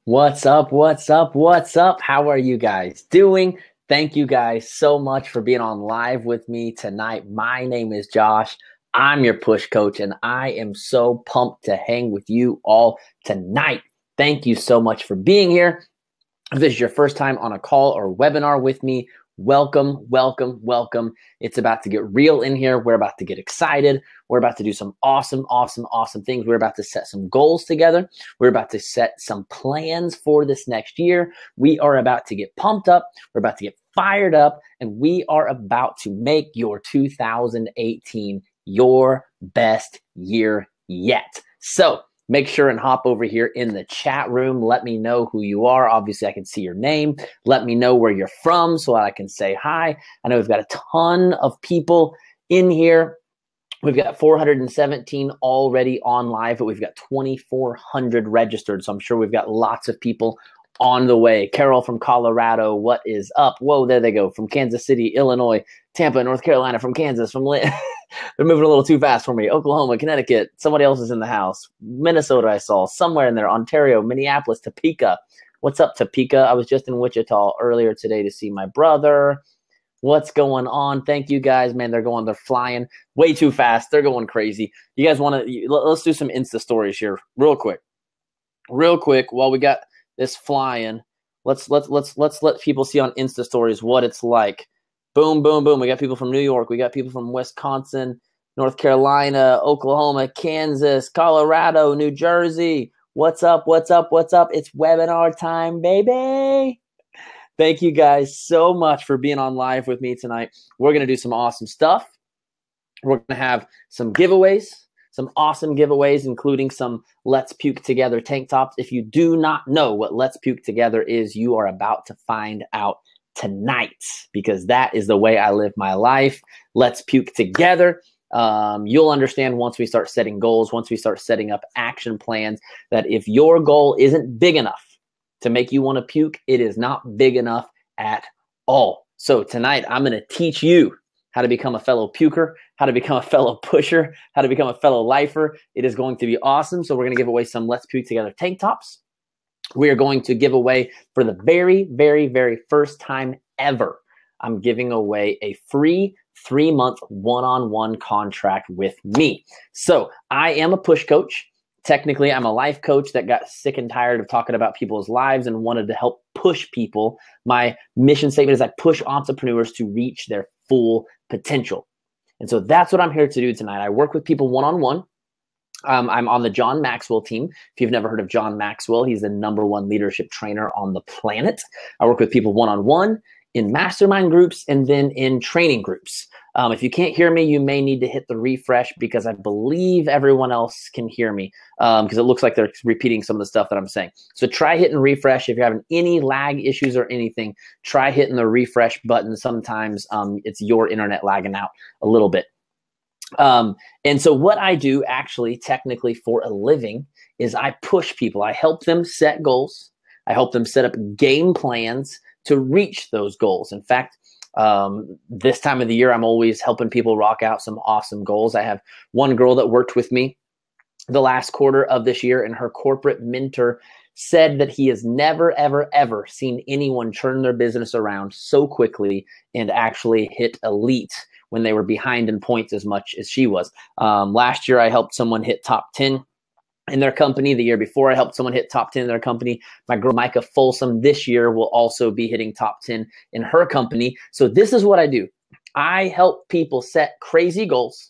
What's up? What's up? What's up? How are you guys doing? Thank you guys so much for being on live with me tonight. My name is Josh. I'm your push coach, and I am so pumped to hang with you all tonight. Thank you so much for being here. If this is your first time on a call or webinar with me, welcome, welcome, welcome. It's about to get real in here. We're about to get excited. We're about to do some awesome, awesome, awesome things. We're about to set some goals together. We're about to set some plans for this next year. We are about to get pumped up. We're about to get fired up, and we are about to make your 2018 your best year yet. So make sure and hop over here in the chat room. Let me know who you are. Obviously, I can see your name. Let me know where you're from so I can say hi. I know we've got a ton of people in here. We've got 417 already on live, but we've got 2,400 registered. So I'm sure we've got lots of people on the way. Carol from Colorado, what is up? Whoa, there they go. From Kansas City, Illinois, Tampa, North Carolina, from Kansas, from they're moving a little too fast for me. Oklahoma, Connecticut, somebody else is in the house. Minnesota, I saw somewhere in there. Ontario, Minneapolis, Topeka. What's up, Topeka? I was just in Wichita earlier today to see my brother. What's going on? Thank you guys, man. They're flying way too fast. They're going crazy. You guys want to, let's do some Insta stories here real quick. Real quick, while we got this flying, let's let people see on Insta stories what it's like. Boom, boom, boom. We got people from New York. We got people from Wisconsin, North Carolina, Oklahoma, Kansas, Colorado, New Jersey. What's up? What's up? What's up? It's webinar time, baby. Thank you guys so much for being on live with me tonight. We're going to do some awesome stuff. We're going to have some giveaways, some awesome giveaways, including some Let's Puke Together tank tops. If you do not know what Let's Puke Together is, you are about to find out tonight, because that is the way I live my life. Let's puke together. You'll understand once we start setting goals, once we start setting up action plans, that if your goal isn't big enough to make you want to puke, it is not big enough at all. So tonight, I'm going to teach you how to become a fellow puker, how to become a fellow pusher, how to become a fellow lifer. It is going to be awesome. So we're going to give away some Let's Puke Together tank tops. We are going to give away, for the very, very, very first time ever, I'm giving away a free 3-month one-on-one contract with me. So I am a push coach. Technically, I'm a life coach that got sick and tired of talking about people's lives and wanted to help push people. My mission statement is I push entrepreneurs to reach their full potential. And so that's what I'm here to do tonight. I work with people one-on-one. I'm on the John Maxwell team. If you've never heard of John Maxwell, he's the #1 leadership trainer on the planet. I work with people one-on-one, in mastermind groups, and then in training groups. If you can't hear me, you may need to hit the refresh, because I believe everyone else can hear me, because it looks like they're repeating some of the stuff that I'm saying. So try hitting refresh. If you're having any lag issues or anything, try hitting the refresh button. Sometimes it's your internet lagging out a little bit. And so what I do actually technically for a living is I push people. I help them set goals. I help them set up game plans to reach those goals. In fact, this time of the year, I'm always helping people rock out some awesome goals. I have one girl that worked with me the last quarter of this year, and her corporate mentor said that he has never, ever, ever seen anyone turn their business around so quickly and actually hit elite when they were behind in points as much as she was. Last year, I helped someone hit top 10 in their company. The year before, I helped someone hit top 10 in their company. My girl, Micah Folsom, this year will also be hitting top 10 in her company. So this is what I do. I help people set crazy goals.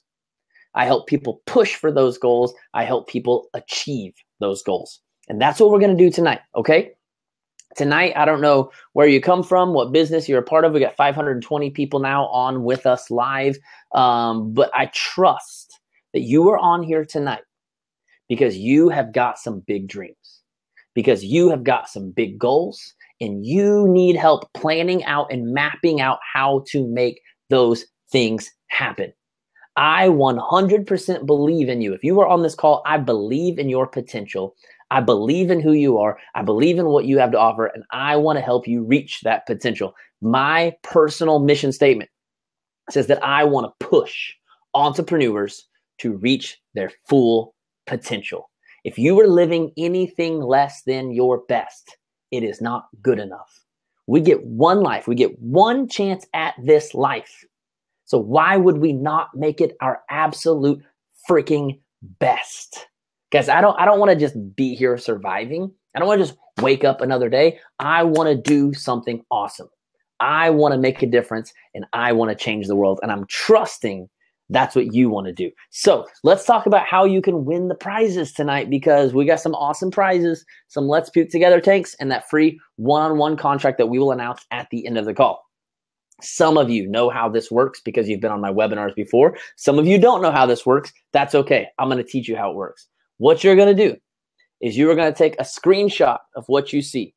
I help people push for those goals. I help people achieve those goals. And that's what we're going to do tonight, okay? Tonight, I don't know where you come from, what business you're a part of. We got 520 people now on with us live. But I trust that you are on here tonight because you have got some big dreams, because you have got some big goals, and you need help planning out and mapping out how to make those things happen. I 100% believe in you. If you are on this call, I believe in your potential. I believe in who you are. I believe in what you have to offer, and I want to help you reach that potential. My personal mission statement says that I want to push entrepreneurs to reach their full potential. If you are living anything less than your best, it is not good enough. We get one life. We get one chance at this life. So why would we not make it our absolute freaking best? Guys, I don't want to just be here surviving. I don't want to just wake up another day. I want to do something awesome. I want to make a difference and I want to change the world. And I'm trusting that's what you want to do. So let's talk about how you can win the prizes tonight, because we got some awesome prizes, some Let's Puke Together tanks, and that free one-on-one contract that we will announce at the end of the call. Some of you know how this works because you've been on my webinars before. Some of you don't know how this works. That's okay. I'm going to teach you how it works. What you're going to do is you are going to take a screenshot of what you see,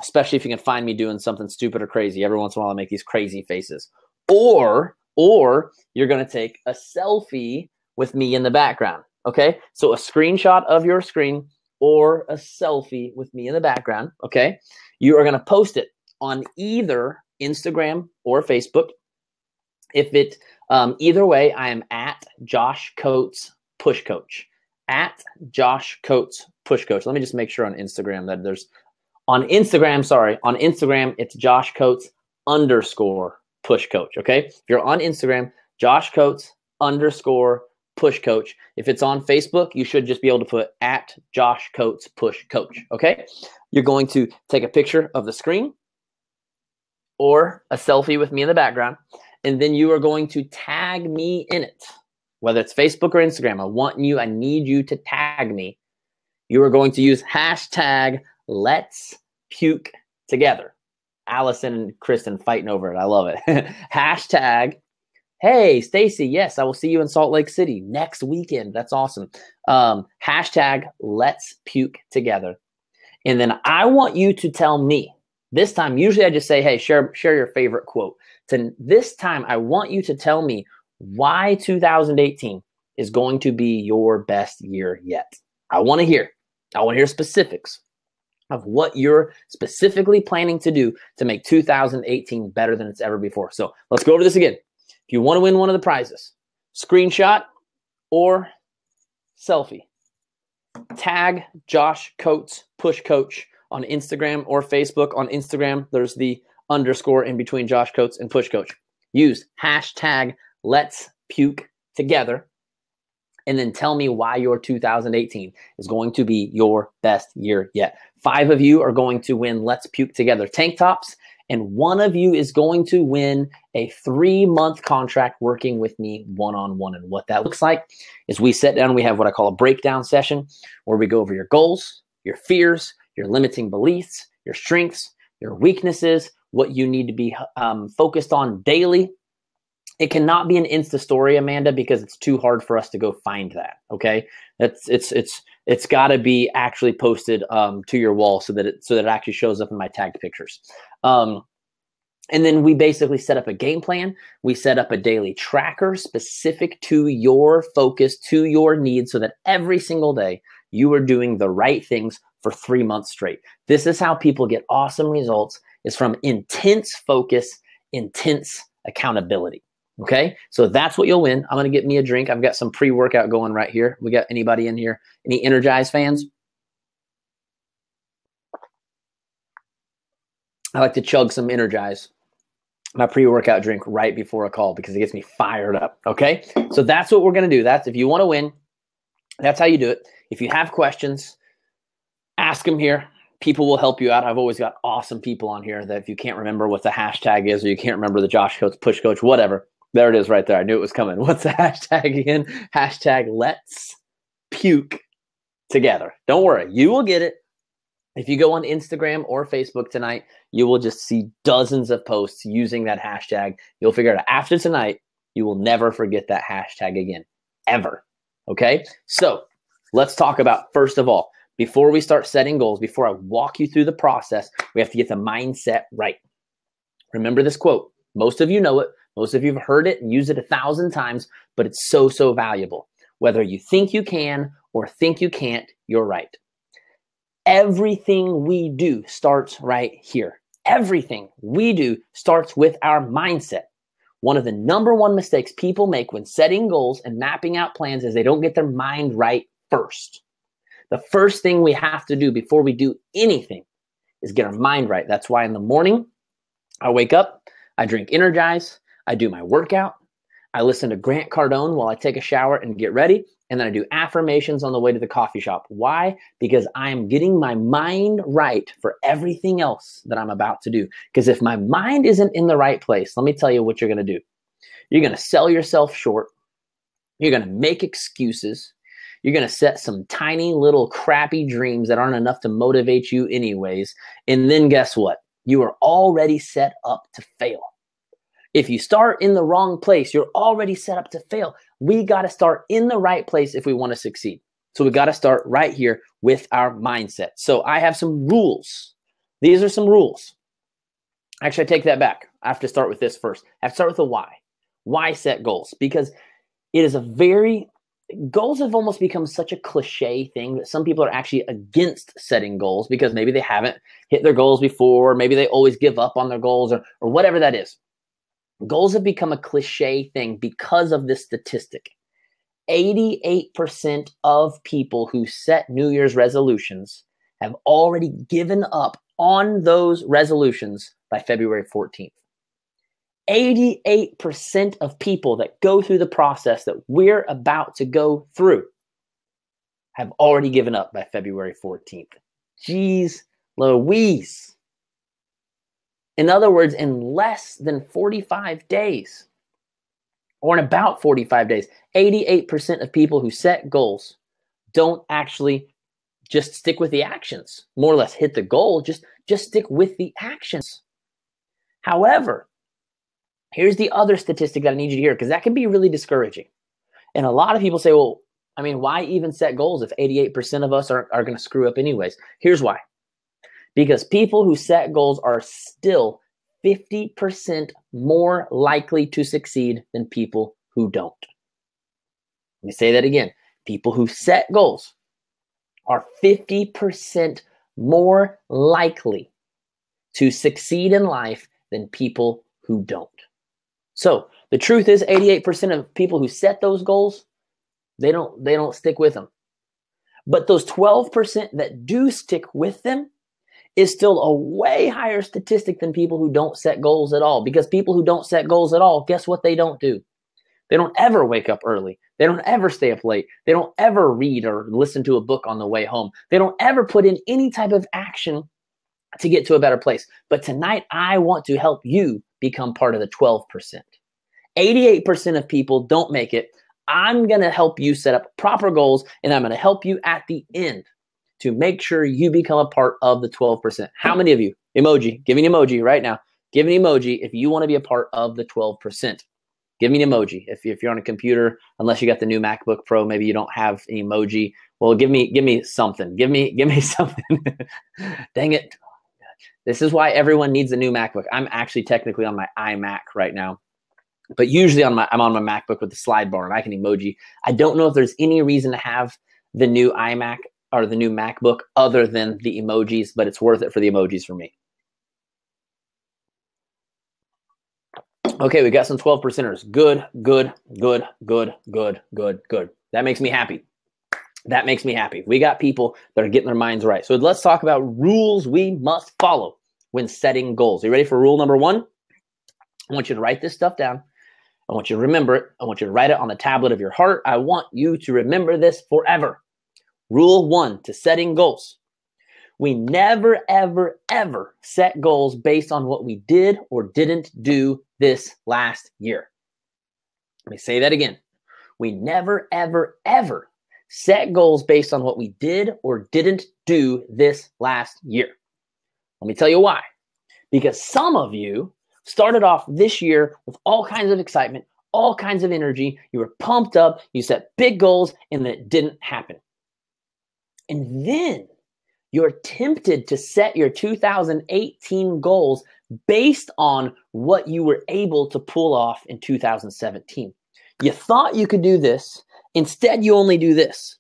especially if you can find me doing something stupid or crazy. Every once in a while I make these crazy faces. Or you're going to take a selfie with me in the background, okay? So a screenshot of your screen or a selfie with me in the background, okay? You are going to post it on either Instagram or Facebook. If it, either way, I am at Josh Coates Push Coach. At Josh Coates Push Coach. Let me just make sure on Instagram that there's, on Instagram, it's Josh Coates _ Push Coach, okay? If you're on Instagram, Josh Coates _ Push Coach. If it's on Facebook, you should just be able to put at Josh Coates Push Coach, okay? You're going to take a picture of the screen or a selfie with me in the background, and then you are going to tag me in it, whether it's Facebook or Instagram. I need you to tag me. You are going to use hashtag Let's Puke Together. Allison and Kristen fighting over it. I love it. Hashtag, hey, Stacy, yes, I will see you in Salt Lake City next weekend. That's awesome. Hashtag Let's Puke Together. And then I want you to tell me, this time, usually I just say, hey, share your favorite quote. This time, I want you to tell me why 2018 is going to be your best year yet. I want to hear specifics of what you're specifically planning to do to make 2018 better than it's ever before. So let's go over this again. If you want to win one of the prizes, screenshot or selfie, tag Josh Coates Push Coach on Instagram or Facebook. On Instagram, there's the underscore in between Josh Coates and Push Coach. Use hashtag Let's Puke Together. And then tell me why your 2018 is going to be your best year yet. 5 of you are going to win Let's Puke Together tank tops, and 1 of you is going to win a 3-month contract working with me one-on-one. And what that looks like is we sit down, we have what I call a breakdown session where we go over your goals, your fears, your limiting beliefs, your strengths, your weaknesses, what you need to be focused on daily. It cannot be an Insta story, Amanda, because it's too hard for us to go find that. Okay, it's got to be actually posted to your wall so that it actually shows up in my tagged pictures. And then we basically set up a game plan. We set up a daily tracker specific to your focus, to your needs, so that every single day you are doing the right things for 3 months straight. This is how people get awesome results, is from intense focus, intense accountability. Okay, so that's what you'll win. I'm going to get me a drink. I've got some pre-workout going right here. We got anybody in here? Any Energize fans? I like to chug some Energize, my pre-workout drink, right before a call because it gets me fired up. Okay, so that's what we're going to do. That's if you want to win, that's how you do it. If you have questions, ask them here. People will help you out. I've always got awesome people on here that if you can't remember what the hashtag is or you can't remember the Josh Coates Push Coach, whatever, there it is right there. I knew it was coming. What's the hashtag again? Hashtag Let's Puke Together. Don't worry. You will get it. If you go on Instagram or Facebook tonight, you will just see dozens of posts using that hashtag. You'll figure it out. After tonight, you will never forget that hashtag again, ever. Okay? So let's talk about, first of all, before we start setting goals, before I walk you through the process, we have to get the mindset right. Remember this quote. Most of you know it. Most of you have heard it and used it 1,000 times, but it's so, so valuable. Whether you think you can or think you can't, you're right. Everything we do starts right here. Everything we do starts with our mindset. One of the #1 mistakes people make when setting goals and mapping out plans is they don't get their mind right first. The first thing we have to do before we do anything is get our mind right. That's why in the morning, I wake up, I drink Energize, I do my workout, I listen to Grant Cardone while I take a shower and get ready, and then I do affirmations on the way to the coffee shop. Why? Because I'm getting my mind right for everything else that I'm about to do. Because if my mind isn't in the right place, let me tell you what you're going to do. You're going to sell yourself short. You're going to make excuses. You're going to set some tiny little crappy dreams that aren't enough to motivate you anyways. And then guess what? You are already set up to fail. If you start in the wrong place, you're already set up to fail. We got to start in the right place if we want to succeed. So we got to start right here with our mindset. So I have some rules. These are some rules. Actually, I take that back. I have to start with this first. I have to start with the why. Why set goals? Because it is goals have almost become such a cliche thing that some people are actually against setting goals because maybe they haven't hit their goals before. Maybe they always give up on their goals or whatever that is. Goals have become a cliche thing because of this statistic. 88% of people who set New Year's resolutions have already given up on those resolutions by February 14th. 88% of people that go through the process that we're about to go through have already given up by February 14th. Jeez Louise. In other words, in less than 45 days, or in about 45 days, 88% of people who set goals don't actually just stick with the actions, more or less hit the goal, just stick with the actions. However, here's the other statistic that I need you to hear, because that can be really discouraging. And a lot of people say, well, I mean, why even set goals if 88% of us are going to screw up anyways? Here's why. Because people who set goals are still 50% more likely to succeed than people who don't. Let me say that again. People who set goals are 50% more likely to succeed in life than people who don't. So the truth is 88% of people who set those goals, they don't stick with them. But those 12% that do stick with them is still a way higher statistic than people who don't set goals at all. Because people who don't set goals at all, guess what they don't do? They don't ever wake up early. They don't ever stay up late. They don't ever read or listen to a book on the way home. They don't ever put in any type of action to get to a better place. But tonight, I want to help you become part of the 12%. 88% of people don't make it. I'm going to help you set up proper goals, and I'm going to help you at the end to make sure you become a part of the 12%. How many of you? Emoji. Give me an emoji right now. Give me an emoji if you want to be a part of the 12%. Give me an emoji. If you're on a computer, unless you got the new MacBook Pro, maybe you don't have an emoji. Well, give me something. Give me something. Dang it. This is why everyone needs a new MacBook. I'm actually technically on my iMac right now. But usually I'm on my MacBook with the slide bar and I can emoji. I don't know if there's any reason to have the new iMac or the new MacBook other than the emojis, but it's worth it for the emojis for me. Okay, we got some 12%ers. Good. That makes me happy. That makes me happy. We got people that are getting their minds right. So let's talk about rules we must follow when setting goals. Are you ready for rule number 1? I want you to write this stuff down. I want you to remember it. I want you to write it on the tablet of your heart. I want you to remember this forever. Rule 1 to setting goals. We never, ever, ever set goals based on what we did or didn't do this last year. Let me say that again. We never, ever, ever set goals based on what we did or didn't do this last year. Let me tell you why. Because some of you started off this year with all kinds of excitement, all kinds of energy. You were pumped up. You set big goals, and then it didn't happen. And then you're tempted to set your 2018 goals based on what you were able to pull off in 2017. You thought you could do this. Instead, you only do this.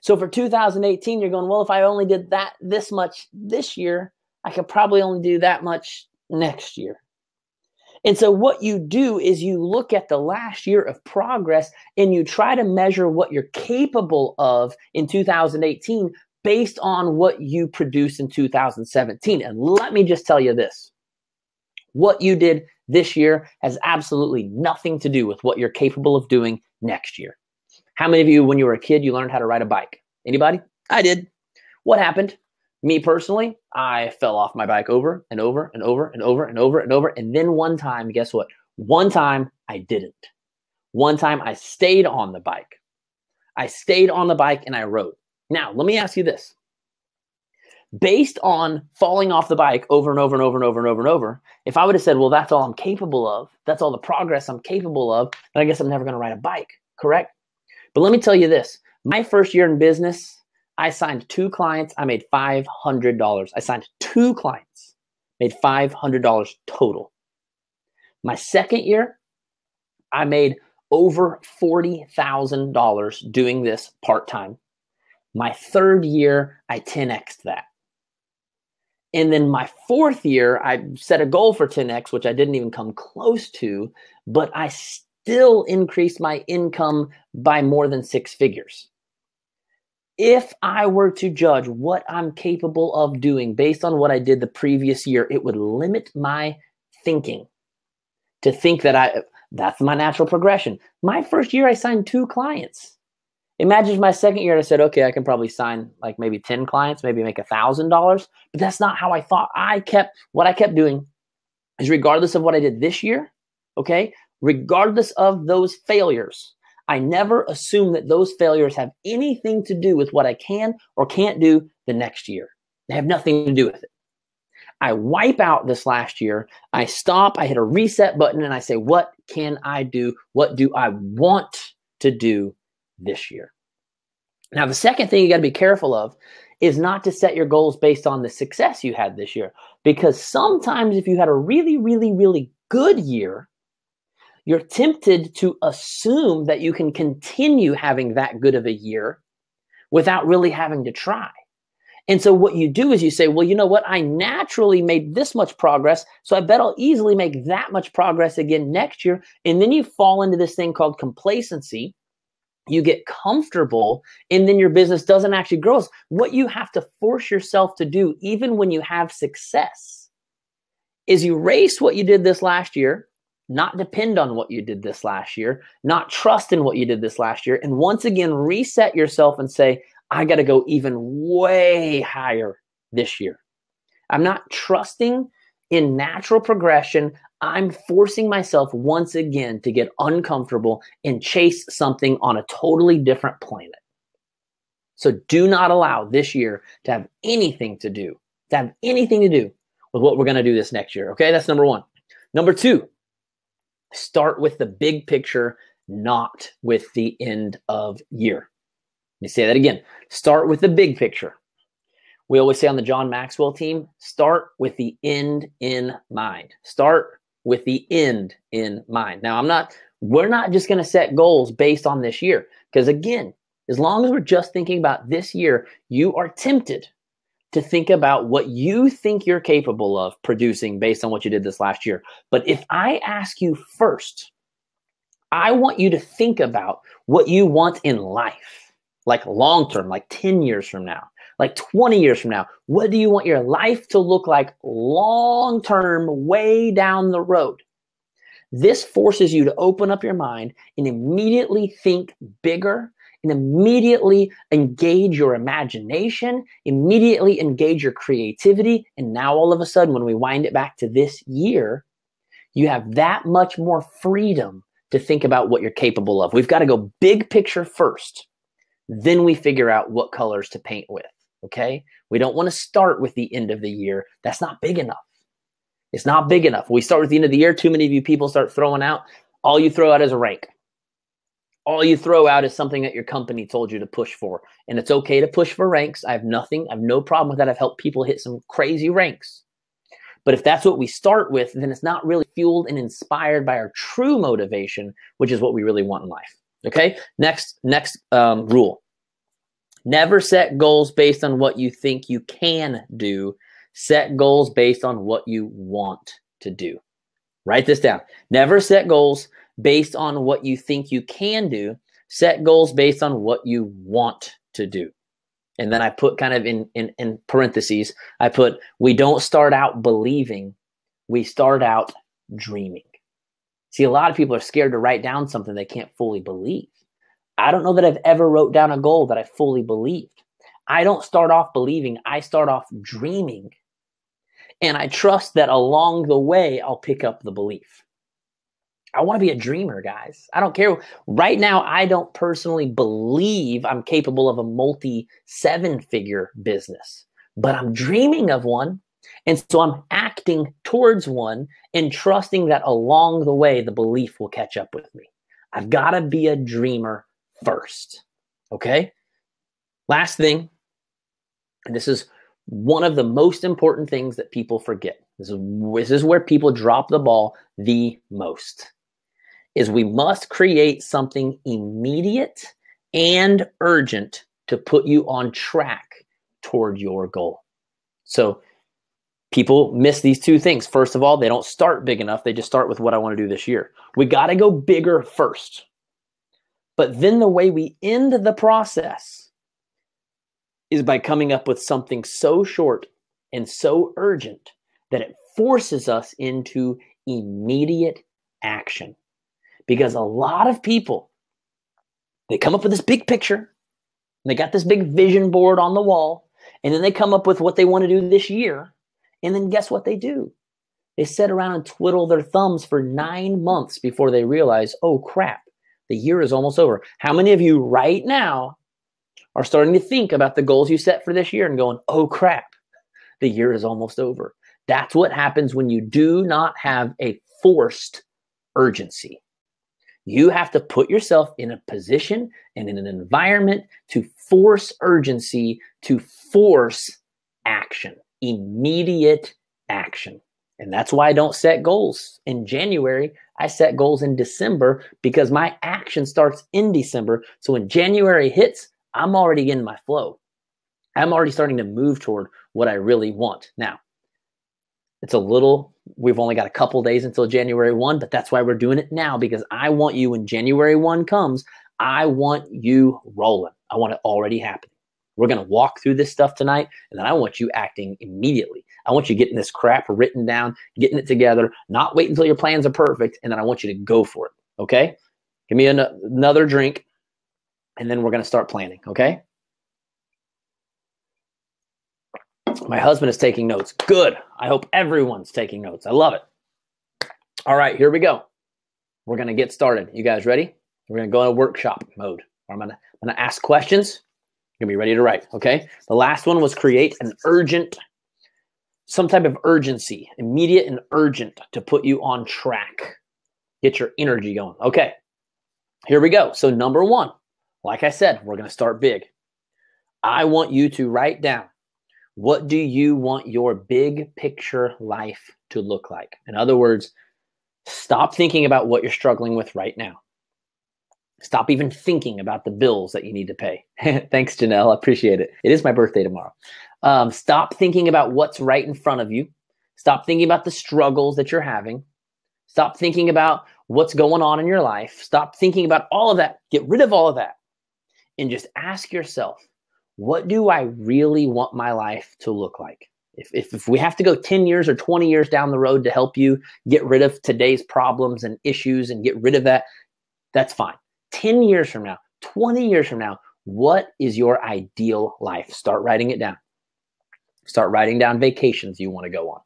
So for 2018, you're going, well, if I only did this much this year, I could probably only do that much next year. And so what you do is you look at the last year of progress and you try to measure what you're capable of in 2018 based on what you produced in 2017. And let me just tell you this. What you did this year has absolutely nothing to do with what you're capable of doing next year. How many of you, when you were a kid, you learned how to ride a bike? Anybody? I did. What happened? Me personally, I fell off my bike over and over and over and over and over and over. And then one time, guess what? One time I didn't. One time I stayed on the bike. I stayed on the bike and I rode. Now, let me ask you this. Based on falling off the bike over and over and over and over and over and over, if I would have said, well, that's all I'm capable of, that's all the progress I'm capable of, then I guess I'm never going to ride a bike, correct? But let me tell you this. My first year in business, I signed 2 clients. I made $500. I signed 2 clients, made $500 total. My second year, I made over $40,000 doing this part-time. My third year, I 10x'd that. And then my fourth year, I set a goal for 10x, which I didn't even come close to, but I still increased my income by more than 6 figures. If I were to judge what I'm capable of doing based on what I did the previous year, it would limit my thinking to think that that's my natural progression. My first year, I signed 2 clients. Imagine my second year, I said, okay, I can probably sign like maybe 10 clients, maybe make $1,000, but that's not how I thought. What I kept doing is regardless of what I did this year, okay, regardless of those failures, I never assume that those failures have anything to do with what I can or can't do the next year. They have nothing to do with it. I wipe out this last year. I stop, I hit a reset button, and I say, what can I do? What do I want to do this year? Now, the second thing you got to be careful of is not to set your goals based on the success you had this year. Because sometimes if you had a really, really, really good year, you're tempted to assume that you can continue having that good of a year without really having to try. And so what you do is you say, well, you know what? I naturally made this much progress, so I bet I'll easily make that much progress again next year. And then you fall into this thing called complacency. You get comfortable, and then your business doesn't actually grow. What you have to force yourself to do, even when you have success, is erase what you did this last year, not depend on what you did this last year, not trust in what you did this last year, and once again, reset yourself and say, I got to go even way higher this year. I'm not trusting in natural progression. I'm forcing myself once again to get uncomfortable and chase something on a totally different planet. So do not allow this year to have anything to do with what we're going to do this next year. Okay, that's number 1. Number 2, start with the big picture, not with the end of year. Let me say that again. Start with the big picture. We always say on the John Maxwell team, start with the end in mind. Start with the end in mind. Now, we're not just going to set goals based on this year. Because again, as long as we're just thinking about this year, you are tempted to think about what you think you're capable of producing based on what you did this last year. But if I ask you first, I want you to think about what you want in life, like long term, like 10 years from now. Like 20 years from now, what do you want your life to look like long term, way down the road? This forces you to open up your mind and immediately think bigger and immediately engage your imagination, immediately engage your creativity. And now all of a sudden, when we wind it back to this year, you have that much more freedom to think about what you're capable of. We've got to go big picture first. Then we figure out what colors to paint with. Okay? We don't want to start with the end of the year. That's not big enough. It's not big enough. We start with the end of the year. Too many of you people start throwing out. All you throw out is a rank. All you throw out is something that your company told you to push for. And it's okay to push for ranks. I have no problem with that. I've helped people hit some crazy ranks. But if that's what we start with, then it's not really fueled and inspired by our true motivation, which is what we really want in life. Okay? Next rule. Never set goals based on what you think you can do. Set goals based on what you want to do. Write this down. Never set goals based on what you think you can do. Set goals based on what you want to do. And then I put kind of in parentheses, I put, we don't start out believing, we start out dreaming. See, a lot of people are scared to write down something they can't fully believe. I don't know that I've ever wrote down a goal that I fully believed. I don't start off believing, I start off dreaming. And I trust that along the way, I'll pick up the belief. I want to be a dreamer, guys. I don't care. Right now, I don't personally believe I'm capable of a multi-7-figure business, but I'm dreaming of one. And so I'm acting towards one and trusting that along the way, the belief will catch up with me. I've got to be a dreamer first. Okay? Last thing, and this is one of the most important things that people forget. This is where people drop the ball the most. Is we must create something immediate and urgent to put you on track toward your goal. So people miss these two things. First of all, they don't start big enough. They just start with what I want to do this year. We got to go bigger first. But then the way we end the process is by coming up with something so short and so urgent that it forces us into immediate action. Because a lot of people, they come up with this big picture, and they got this big vision board on the wall, and then they come up with what they want to do this year, and then guess what they do? They sit around and twiddle their thumbs for 9 months before they realize, oh crap, the year is almost over. How many of you right now are starting to think about the goals you set for this year and going, oh crap, the year is almost over? That's what happens when you do not have a forced urgency. You have to put yourself in a position and in an environment to force urgency, to force action, immediate action. And that's why I don't set goals in January. I set goals in December because my action starts in December. So when January hits, I'm already in my flow. I'm already starting to move toward what I really want. Now, we've only got a couple days until January 1, but that's why we're doing it now, because I want you, when January 1 comes, I want you rolling. I want it already happening. We're going to walk through this stuff tonight, and then I want you acting immediately. I want you getting this crap written down, getting it together, not wait until your plans are perfect, and then I want you to go for it, okay? Give me another drink, and then we're going to start planning, okay? My husband is taking notes. Good. I hope everyone's taking notes. I love it. All right, here we go. We're going to get started. You guys ready? We're going to go into workshop mode. I'm going to ask questions. You're going to be ready to write, okay? The last one was create some type of urgency, immediate and urgent, to put you on track. Get your energy going. Okay, here we go. So number one, like I said, we're going to start big. I want you to write down, what do you want your big picture life to look like? In other words, stop thinking about what you're struggling with right now. Stop even thinking about the bills that you need to pay. Thanks, Janelle. I appreciate it. It is my birthday tomorrow. Stop thinking about what's right in front of you. Stop thinking about the struggles that you're having. Stop thinking about what's going on in your life. Stop thinking about all of that. Get rid of all of that. And just ask yourself, what do I really want my life to look like? If we have to go 10 years or 20 years down the road to help you get rid of today's problems and issues and get rid of that, that's fine. 10 years from now, 20 years from now, what is your ideal life? Start writing it down. Start writing down vacations you want to go on.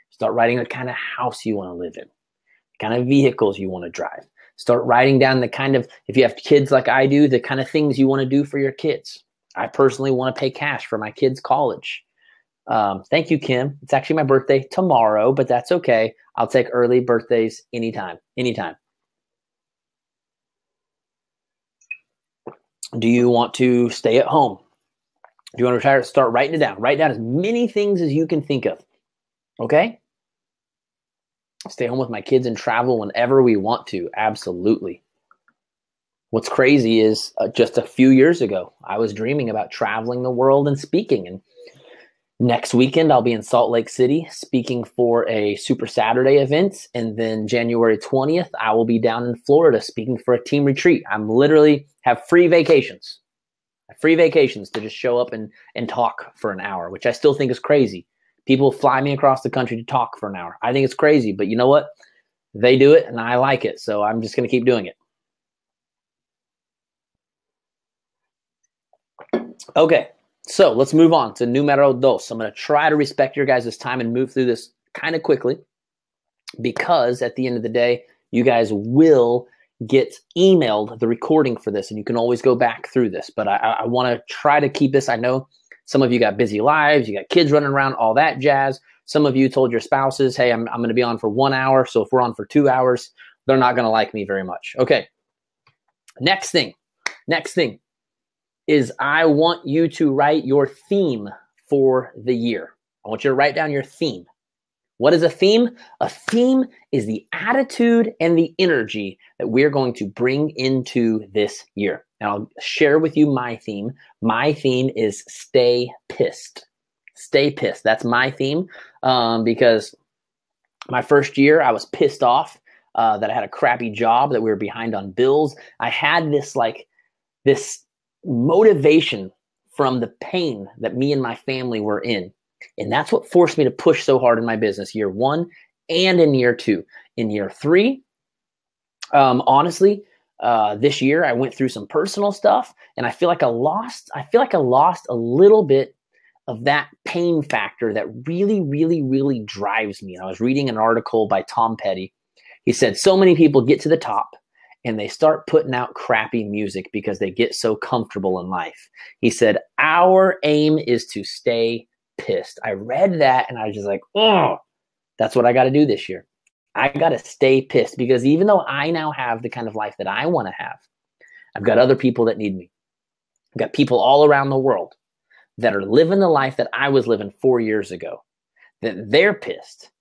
Start writing the kind of house you want to live in, the kind of vehicles you want to drive. Start writing down the kind of, if you have kids like I do, the kind of things you want to do for your kids. I personally want to pay cash for my kids' college. Thank you, Kim. It's actually my birthday tomorrow, but that's okay. I'll take early birthdays anytime. Do you want to stay at home? Do you want to retire? Start writing it down. Write down as many things as you can think of. Okay? Stay home with my kids and travel whenever we want to. Absolutely. What's crazy is just a few years ago, I was dreaming about traveling the world and speaking. And Next weekend, I'll be in Salt Lake City speaking for a Super Saturday event. And then January 20th, I will be down in Florida speaking for a team retreat. I'm literally have free vacations to just show up and talk for an hour, which I still think is crazy. People fly me across the country to talk for an hour. I think it's crazy, but you know what? They do it and I like it. So I'm just going to keep doing it. Okay. So let's move on to numero dos. I'm going to try to respect your guys' time and move through this kind of quickly because at the end of the day, you guys will get emailed the recording for this and you can always go back through this. But I want to try to keep this. I know some of you got busy lives, you got kids running around, all that jazz. Some of you told your spouses, hey, I'm going to be on for 1 hour. So if we're on for 2 hours, they're not going to like me very much. Okay. Next thing is I want you to write your theme for the year. I want you to write down your theme. What is a theme? A theme is the attitude and the energy that we're going to bring into this year. And I'll share with you my theme. My theme is stay pissed. Stay pissed. That's my theme because my first year I was pissed off that I had a crappy job, that we were behind on bills. I had this motivation from the pain that me and my family were in. And that's what forced me to push so hard in my business year 1 and in year 2. In year 3, honestly, this year I went through some personal stuff and I feel like I lost a little bit of that pain factor that really, really, really drives me. And I was reading an article by Tom Petty. He said, so many people get to the top and they start putting out crappy music because they get so comfortable in life. He said, our aim is to stay pissed. I read that and I was just like, oh, that's what I got to do this year. I got to stay pissed because even though I now have the kind of life that I want to have, I've got other people that need me. I've got people all around the world that are living the life that I was living 4 years ago, that they're pissed.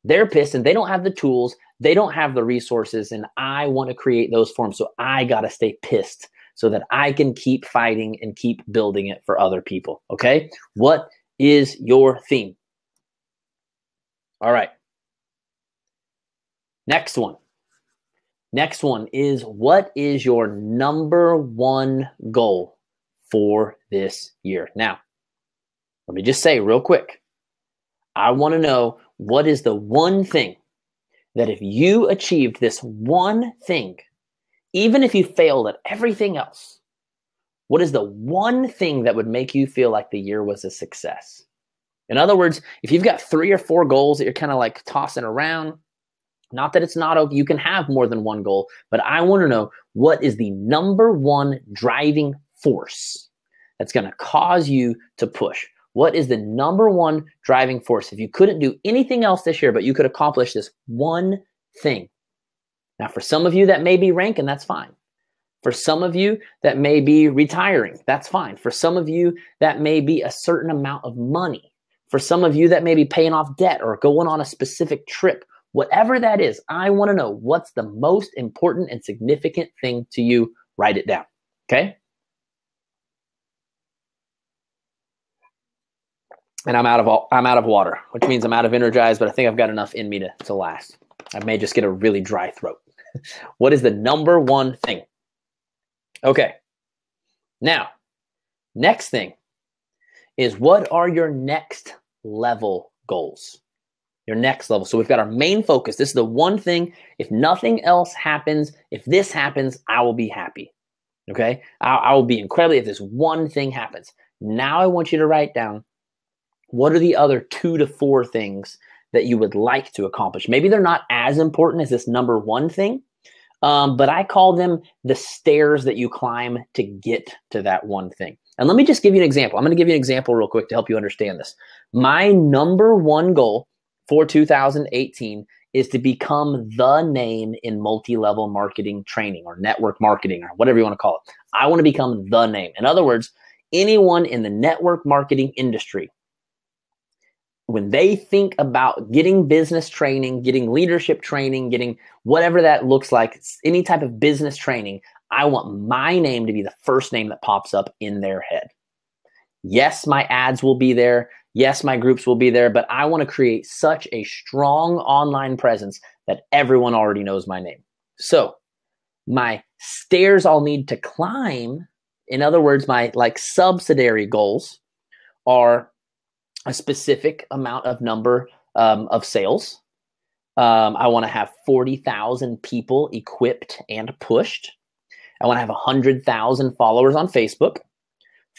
They're pissed and they don't have the tools. They don't have the resources, and I want to create those for them. So I got to stay pissed so that I can keep fighting and keep building it for other people. Okay? What is your theme? All right. Next one. Next one is, what is your number one goal for this year? Now, let me just say real quick, I want to know, what is the one thing that if you achieved this one thing, even if you failed at everything else, what is the one thing that would make you feel like the year was a success? In other words, if you've got 3 or 4 goals that you're kind of like tossing around, not that it's not okay, you can have more than one goal, but I want to know, what is the number one driving force that's going to cause you to push? What is the number one driving force? If you couldn't do anything else this year, but you could accomplish this one thing. Now, for some of you, that may be ranking, that's fine. For some of you, that may be retiring, that's fine. For some of you, that may be a certain amount of money. For some of you, that may be paying off debt or going on a specific trip. Whatever that is, I want to know, what's the most important and significant thing to you. Write it down, okay? And I'm out of water, which means I'm out of energized, but I think I've got enough in me to last. I may just get a really dry throat. What is the number one thing? Okay. Now, next thing is, what are your next level goals? Your next level. So we've got our main focus. This is the one thing. If nothing else happens, if this happens, I will be happy. Okay? I will be incredibly if this one thing happens. Now I want you to write down, what are the other 2 to 4 things that you would like to accomplish? Maybe they're not as important as this number one thing, but I call them the stairs that you climb to get to that one thing. And let me just give you an example. I'm going to give you an example real quick to help you understand this. My number one goal for 2018 is to become the name in multi-level marketing training or network marketing or whatever you want to call it. I want to become the name. In other words, anyone in the network marketing industry, when they think about getting business training, getting leadership training, getting whatever that looks like, any type of business training, I want my name to be the first name that pops up in their head. Yes, my ads will be there. Yes, my groups will be there, but I want to create such a strong online presence that everyone already knows my name. So my stairs I'll need to climb, in other words, my like subsidiary goals are a specific amount of number of sales. I want to have 40,000 people equipped and pushed. I want to have 100,000 followers on Facebook,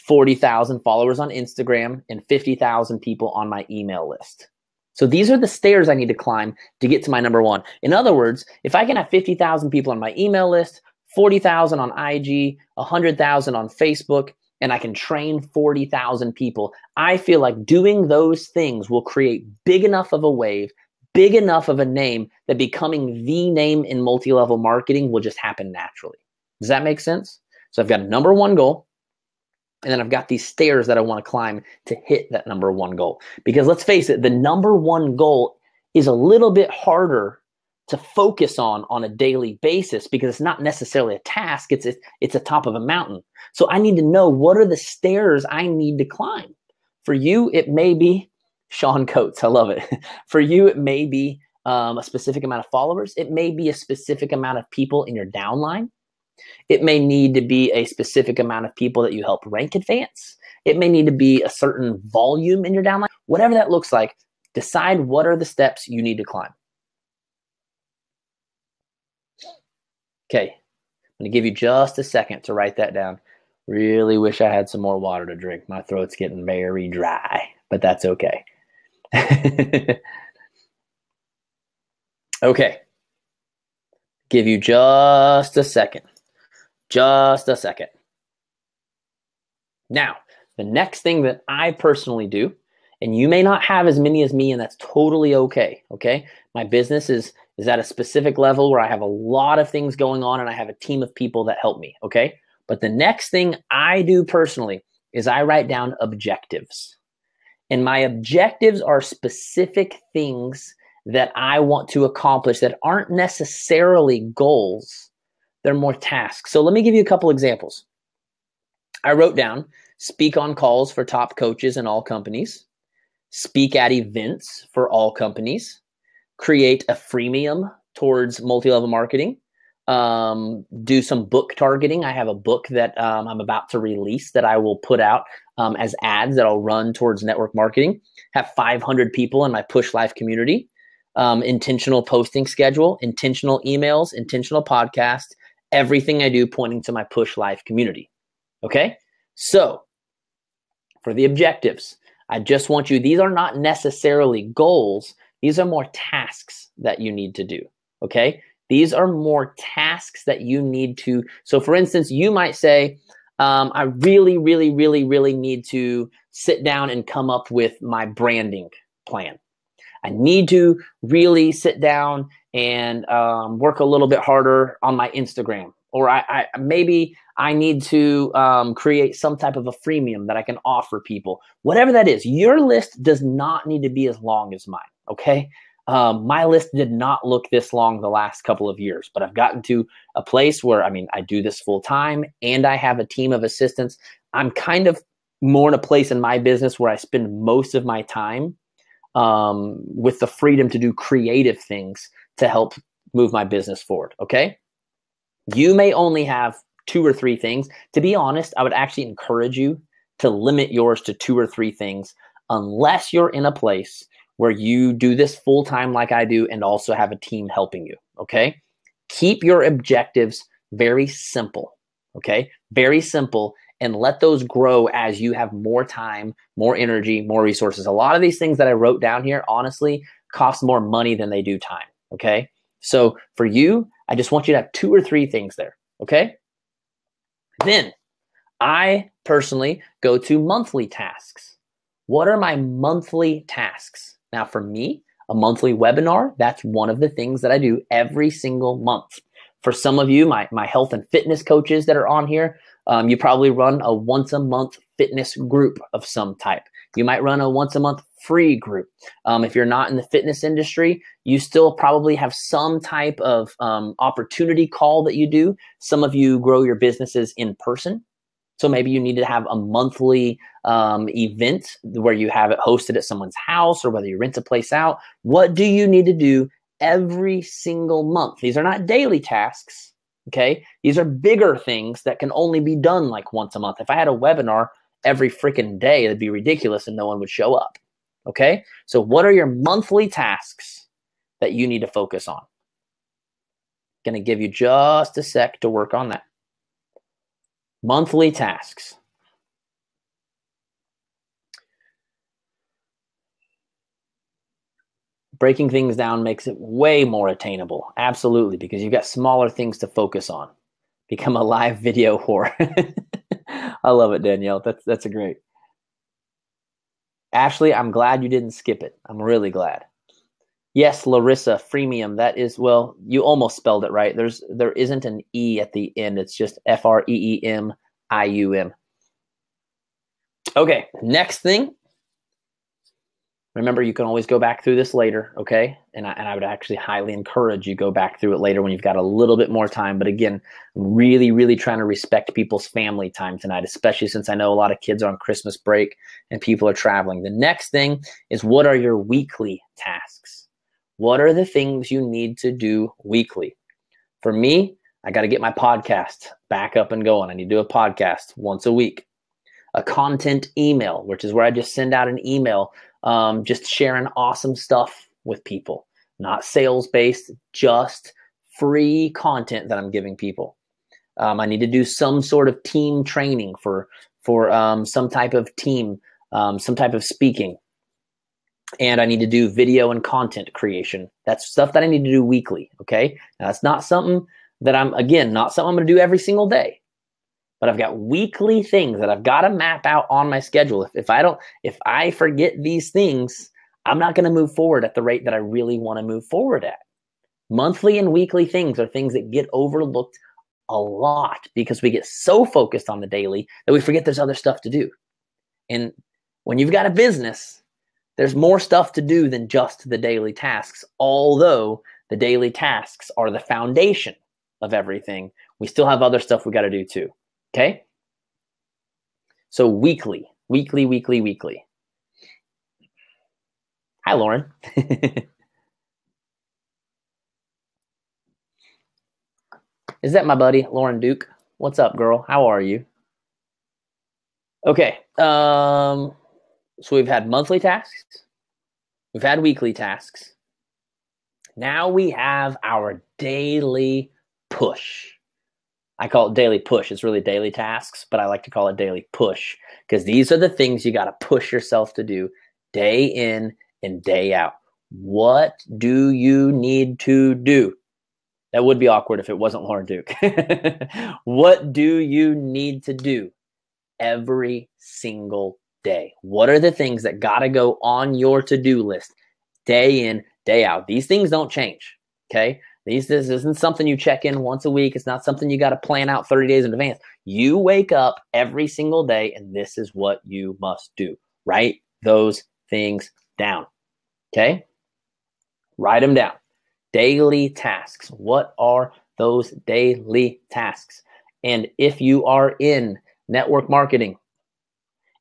40,000 followers on Instagram, and 50,000 people on my email list. So these are the stairs I need to climb to get to my number one. In other words, if I can have 50,000 people on my email list, 40,000 on IG, 100,000 on Facebook, and I can train 40,000 people, I feel like doing those things will create big enough of a wave, big enough of a name that becoming the name in multi-level marketing will just happen naturally. Does that make sense? So I've got a number one goal, and then I've got these stairs that I want to climb to hit that number one goal. Because let's face it, the number one goal is a little bit harder to focus on a daily basis because it's not necessarily a task. It's a top of a mountain. So I need to know, what are the stairs I need to climb? For you, it may be Sean Coates. I love it. For you, it may be a specific amount of followers. It may be a specific amount of people in your downline. It may need to be a specific amount of people that you help rank advance. It may need to be a certain volume in your downline. Whatever that looks like, decide what are the steps you need to climb. Okay, I'm going to give you just a second to write that down. Really wish I had some more water to drink. My throat's getting very dry, but that's okay. Okay, give you just a second. Just a second. Now, the next thing that I personally do, and you may not have as many as me, and that's totally okay, okay? My business is at a specific level where I have a lot of things going on, and I have a team of people that help me, okay? But the next thing I do personally is I write down objectives. And my objectives are specific things that I want to accomplish that aren't necessarily goals. They're more tasks. So let me give you a couple examples. I wrote down, speak on calls for top coaches in all companies, speak at events for all companies, create a freemium towards multi-level marketing, do some book targeting. I have a book that I'm about to release that I will put out as ads that I'll run towards network marketing, have 500 people in my Push Life community, intentional posting schedule, intentional emails, intentional podcast, everything I do pointing to my Push Life community. Okay? So for the objectives, I just want you, these are not necessarily goals. These are more tasks that you need to do. Okay? These are more tasks that you need to. So for instance, you might say, I really, really, really, really need to sit down and come up with my branding plan. I need to really sit down and work a little bit harder on my Instagram. Or maybe I need to create some type of a freemium that I can offer people. Whatever that is, your list does not need to be as long as mine, okay? My list did not look this long the last couple of years, but I've gotten to a place where, I do this full time and I have a team of assistants. I'm kind of more in a place in my business where I spend most of my time with the freedom to do creative things to help move my business forward, okay? You may only have 2 or 3 things. To be honest, I would actually encourage you to limit yours to 2 or 3 things unless you're in a place where you do this full time like I do and also have a team helping you, okay? Keep your objectives very simple, okay? Very simple, and let those grow as you have more time, more energy, more resources. A lot of these things that I wrote down here, honestly, cost more money than they do time, okay? So for you, I just want you to have 2 or 3 things there, okay? Then I personally go to monthly tasks. What are my monthly tasks? Now for me, a monthly webinar, that's one of the things that I do every single month. For some of you, my health and fitness coaches that are on here, you probably run a once a month fitness group of some type. You might run a once a month free group. If you're not in the fitness industry, you still probably have some type of opportunity call that you do. Some of you grow your businesses in person. So maybe you need to have a monthly event where you have it hosted at someone's house, or whether you rent a place out. What do you need to do every single month? These are not daily tasks, okay? These are bigger things that can only be done like once a month. If I had a webinar every freaking day, it'd be ridiculous and no one would show up, okay? So what are your monthly tasks that you need to focus on? Going to give you just a sec to work on that. Monthly tasks. Breaking things down makes it way more attainable. Absolutely, because you've got smaller things to focus on. Become a live video whore. I love it, Danielle. That's a great. Ashley, I'm glad you didn't skip it. I'm really glad. Yes, Larissa, freemium. That is, well, you almost spelled it right. There isn't an E at the end. It's just FREEMIUM. Okay, next thing. Remember, you can always go back through this later, okay? And I would actually highly encourage you go back through it later when you've got a little bit more time. But again, really, really trying to respect people's family time tonight, especially since I know a lot of kids are on Christmas break and people are traveling. The next thing is, what are your weekly tasks? What are the things you need to do weekly? For me, I got to get my podcast back up and going. I need to do a podcast once a week. A content email, which is where I just send out an email just sharing awesome stuff with people. Not sales-based, just free content that I'm giving people. I need to do some sort of team training for some type of team, some type of speaking. And I need to do video and content creation. That's stuff that I need to do weekly, okay? Now, that's not something that not something I'm going to do every single day. But I've got weekly things that I've got to map out on my schedule. If I forget these things, I'm not going to move forward at the rate that I really want to move forward at. Monthly and weekly things are things that get overlooked a lot because we get so focused on the daily that we forget there's other stuff to do. And when you've got a business, there's more stuff to do than just the daily tasks. Although the daily tasks are the foundation of everything, we still have other stuff we got to do too. Okay? So weekly. Hi, Lauren. Is that my buddy, Lauren Duke? What's up, girl? How are you? Okay. So we've had monthly tasks. We've had weekly tasks. Now we have our daily push. I call it daily push. It's really daily tasks, but I like to call it daily push because these are the things you got to push yourself to do day in and day out. What do you need to do? That would be awkward if it wasn't Lauren Duke. What do you need to do every single day? What are the things that got to go on your to-do list day in, day out? These things don't change, okay? This isn't something you check in once a week. It's not something you got to plan out 30 days in advance. You wake up every single day, and this is what you must do. Write those things down, okay? Write them down. Daily tasks. What are those daily tasks? And if you are in network marketing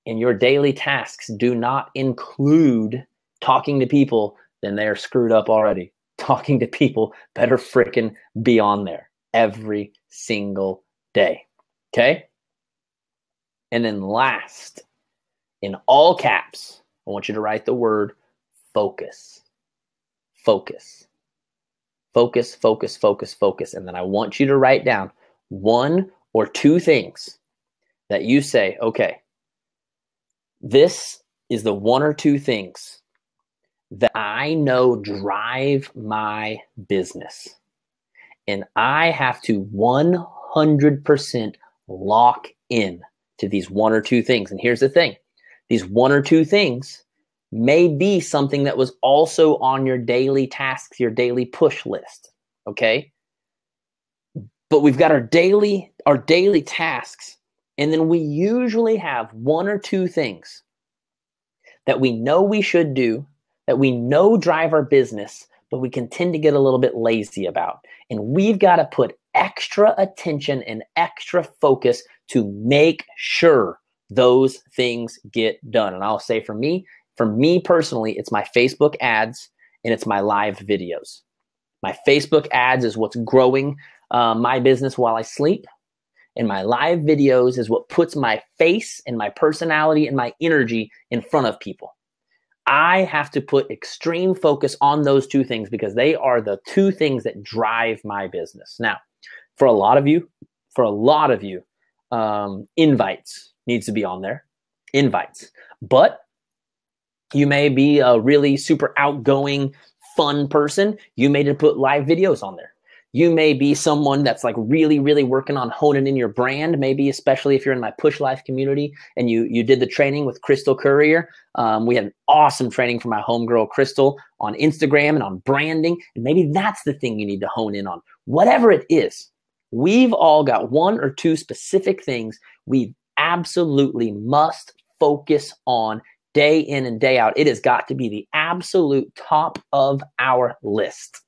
and your daily tasks do not include talking to people, then they are screwed up already. Talking to people better frickin' be on there every single day. Okay? And then last, in all caps, I want you to write the word focus. Focus. Focus, focus, focus, focus. And then I want you to write down one or two things that you say, okay, this is the one or two things that I know drive my business. And I have to 100% lock in to these one or two things. And here's the thing. These one or two things may be something that was also on your daily tasks, your daily push list, okay? But we've got our daily tasks, and then we usually have one or two things that we know we should do, that we know drive our business, but we can tend to get a little bit lazy about. And we've got to put extra attention and extra focus to make sure those things get done. And I'll say for me personally, it's my Facebook ads and it's my live videos. My Facebook ads is what's growing my business while I sleep. And my live videos is what puts my face and my personality and my energy in front of people. I have to put extreme focus on those two things because they are the two things that drive my business. Now, for a lot of you, invites needs to be on there. Invites. But you may be a really super outgoing, fun person. You may need to put live videos on there. You may be someone that's like really, really working on honing in your brand, maybe especially if you're in my Push Life community and you did the training with Crystal Courier. We had an awesome training for my homegirl Crystal on Instagram and on branding. And maybe that's the thing you need to hone in on. Whatever it is, we've all got one or two specific things we absolutely must focus on day in and day out. It has got to be the absolute top of our list.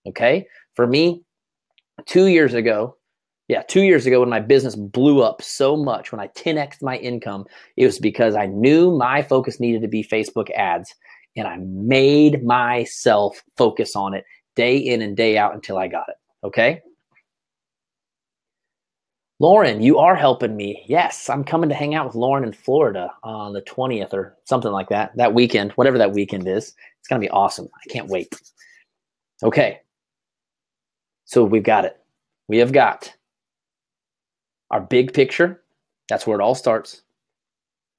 Okay? For me, 2 years ago when my business blew up so much, when I 10x'd my income, it was because I knew my focus needed to be Facebook ads, and I made myself focus on it day in and day out until I got it, okay? Lauren, you are helping me. Yes, I'm coming to hang out with Lauren in Florida on the 20th or something like that weekend, whatever that weekend is. It's going to be awesome. I can't wait. Okay. So we've got it. We have got our big picture. That's where it all starts.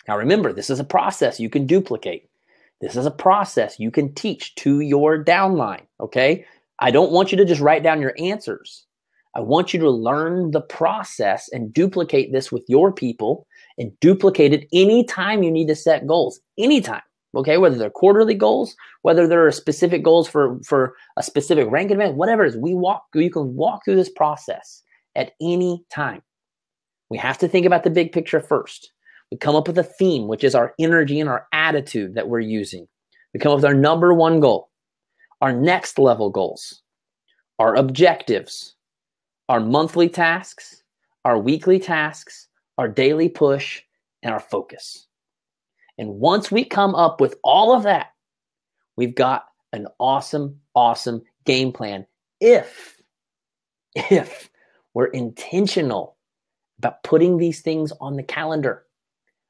Now remember, this is a process you can duplicate. This is a process you can teach to your downline, okay? I don't want you to just write down your answers. I want you to learn the process and duplicate this with your people and duplicate it anytime you need to set goals, anytime. Okay, whether they're quarterly goals, whether there are specific goals for a specific rank event, whatever it is, you can walk through this process at any time. We have to think about the big picture first. We come up with a theme, which is our energy and our attitude that we're using. We come up with our number one goal, our next level goals, our objectives, our monthly tasks, our weekly tasks, our daily push, and our focus. And once we come up with all of that, we've got an awesome, awesome game plan if we're intentional about putting these things on the calendar,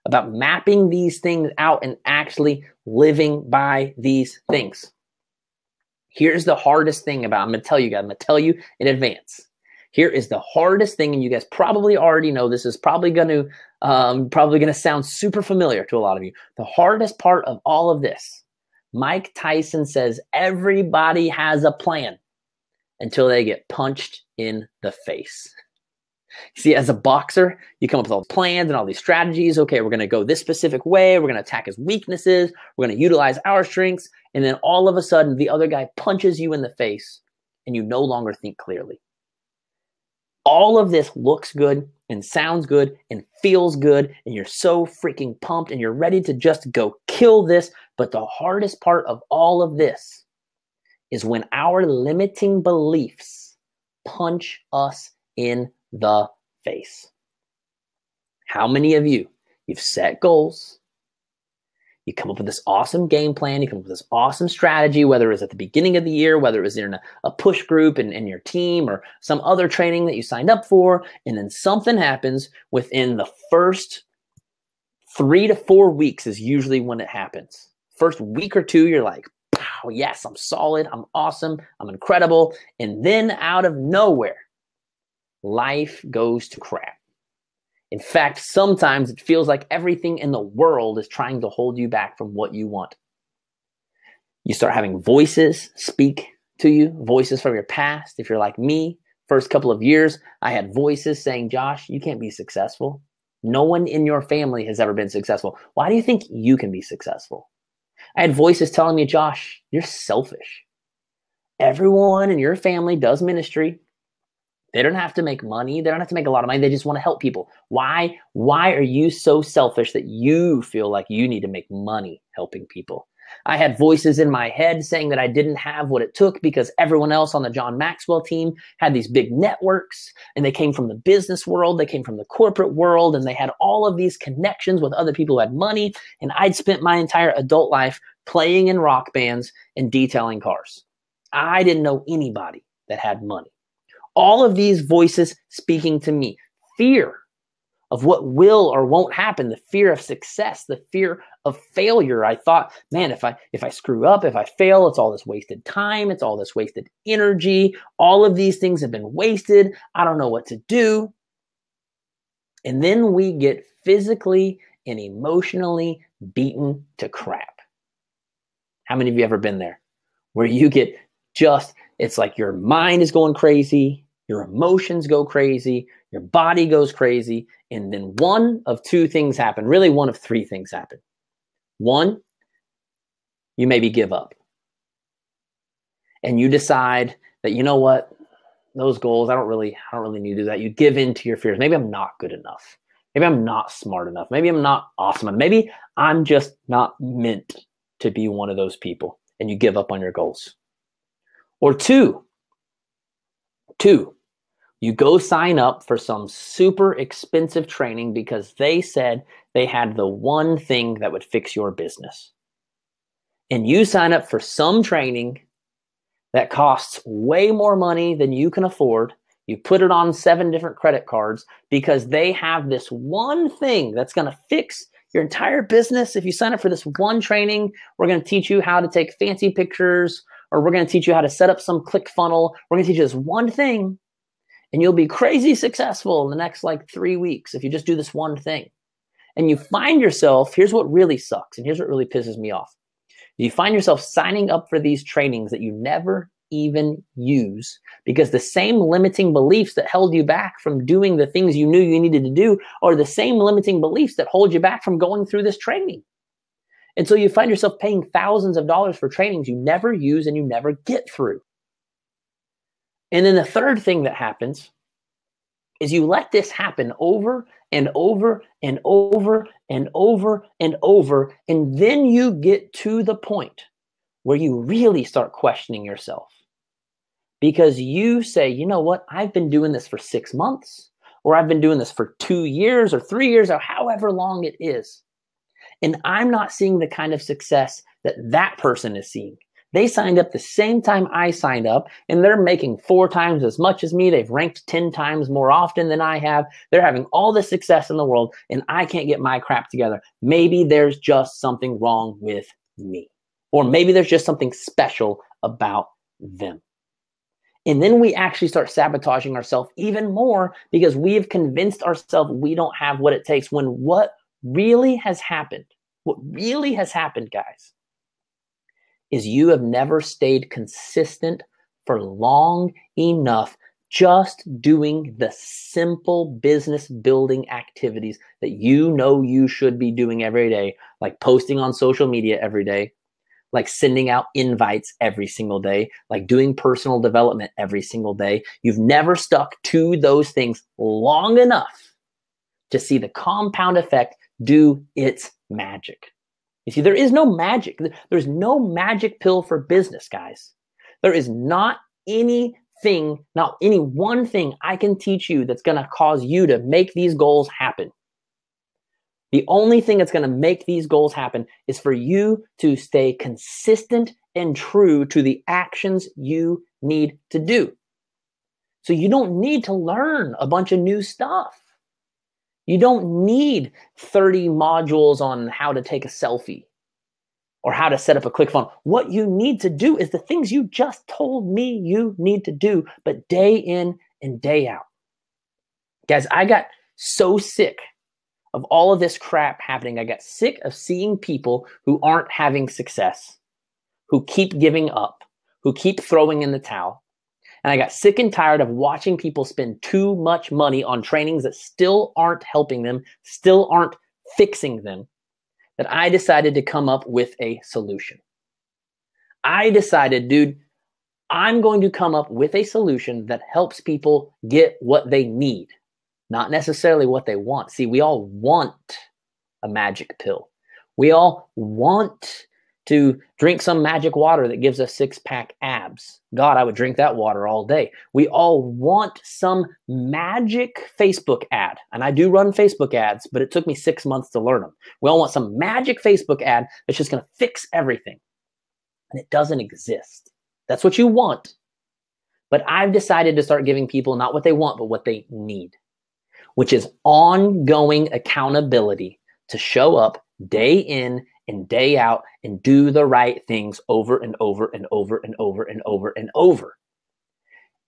about mapping these things out and actually living by these things. Here's the hardest thing I'm going to tell you guys. I'm going to tell you in advance. Here is the hardest thing, and you guys probably already know this is probably going to sound super familiar to a lot of you. The hardest part of all of this, Mike Tyson says everybody has a plan until they get punched in the face. See, as a boxer, you come up with all the plans and all these strategies. Okay, we're going to go this specific way. We're going to attack his weaknesses. We're going to utilize our strengths. And then all of a sudden, the other guy punches you in the face and you no longer think clearly. All of this looks good and sounds good and feels good, and you're so freaking pumped and you're ready to just go kill this. But the hardest part of all of this is when our limiting beliefs punch us in the face. How many of you've set goals, you come up with this awesome game plan, you come up with this awesome strategy, whether it's at the beginning of the year, whether it was in a push group in your team or some other training that you signed up for, and then something happens within the first 3 to 4 weeks is usually when it happens. First week or two, you're like, wow, yes, I'm solid, I'm awesome, I'm incredible. And then out of nowhere, life goes to crap. In fact, sometimes it feels like everything in the world is trying to hold you back from what you want. You start having voices speak to you, voices from your past. If you're like me, first couple of years, I had voices saying, Josh, you can't be successful. No one in your family has ever been successful. Why do you think you can be successful? I had voices telling me, Josh, you're selfish. Everyone in your family does ministry. They don't have to make money. They don't have to make a lot of money. They just want to help people. Why are you so selfish that you feel like you need to make money helping people? I had voices in my head saying that I didn't have what it took because everyone else on the John Maxwell team had these big networks, and they came from the business world, they came from the corporate world, and they had all of these connections with other people who had money. And I'd spent my entire adult life playing in rock bands and detailing cars. I didn't know anybody that had money. All of these voices speaking to me, fear of what will or won't happen, the fear of success, the fear of failure. I thought, man, if I screw up, if I fail, it's all this wasted time, it's all this wasted energy. All of these things have been wasted. I don't know what to do. And then we get physically and emotionally beaten to crap. How many of you ever been there? Where you get it's like your mind is going crazy, your emotions go crazy, your body goes crazy, and then one of two things happen. Really, one of three things happen. One, you maybe give up. And you decide that, you know what, those goals, I don't really need to do that. You give in to your fears. Maybe I'm not good enough. Maybe I'm not smart enough. Maybe I'm not awesome. Maybe I'm just not meant to be one of those people. And you give up on your goals. Or two, you go sign up for some super expensive training because they said they had the one thing that would fix your business. And you sign up for some training that costs way more money than you can afford. You put it on 7 different credit cards because they have this one thing that's going to fix your entire business. If you sign up for this one training, we're going to teach you how to take fancy pictures, or we're going to teach you how to set up some click funnel. We're going to teach you this one thing, and you'll be crazy successful in the next 3 weeks if you just do this one thing. And you find yourself, here's what really sucks, and here's what really pisses me off. You find yourself signing up for these trainings that you never even use because the same limiting beliefs that held you back from doing the things you knew you needed to do are the same limiting beliefs that hold you back from going through this training. And so you find yourself paying thousands of dollars for trainings you never use and you never get through. And then the third thing that happens is you let this happen over and over and over and over and over, and then you get to the point where you really start questioning yourself. Because you say, you know what, I've been doing this for 6 months, or I've been doing this for 2 years or 3 years or however long it is. And I'm not seeing the kind of success that that person is seeing. They signed up the same time I signed up, and they're making 4 times as much as me. They've ranked 10 times more often than I have. They're having all the success in the world, and I can't get my crap together. Maybe there's just something wrong with me. Or maybe there's just something special about them. And then we actually start sabotaging ourselves even more because we have convinced ourselves we don't have what it takes, when what really has happened, guys, is you have never stayed consistent for long enough just doing the simple business building activities that you know you should be doing every day, like posting on social media every day, like sending out invites every single day, like doing personal development every single day. You've never stuck to those things long enough to see the compound effect do its magic. You see, there is no magic. There's no magic pill for business, guys. There is not any one thing I can teach you that's going to cause you to make these goals happen. The only thing that's going to make these goals happen is for you to stay consistent and true to the actions you need to do. So you don't need to learn a bunch of new stuff. You don't need 30 modules on how to take a selfie or how to set up a click funnel. What you need to do is the things you just told me you need to do, but day in and day out. Guys, I got so sick of all of this crap happening. I got sick of seeing people who aren't having success, who keep giving up, who keep throwing in the towel. And I got sick and tired of watching people spend too much money on trainings that still aren't helping them, still aren't fixing them, that I decided to come up with a solution. I decided, dude, I'm going to come up with a solution that helps people get what they need, not necessarily what they want. See, we all want a magic pill. We all want to drink some magic water that gives us six-pack abs. God, I would drink that water all day. We all want some magic Facebook ad. And I do run Facebook ads, but it took me 6 months to learn them. We all want some magic Facebook ad that's just going to fix everything. And it doesn't exist. That's what you want. But I've decided to start giving people not what they want, but what they need, which is ongoing accountability to show up day in and day out and do the right things over and over and over and over and over and over.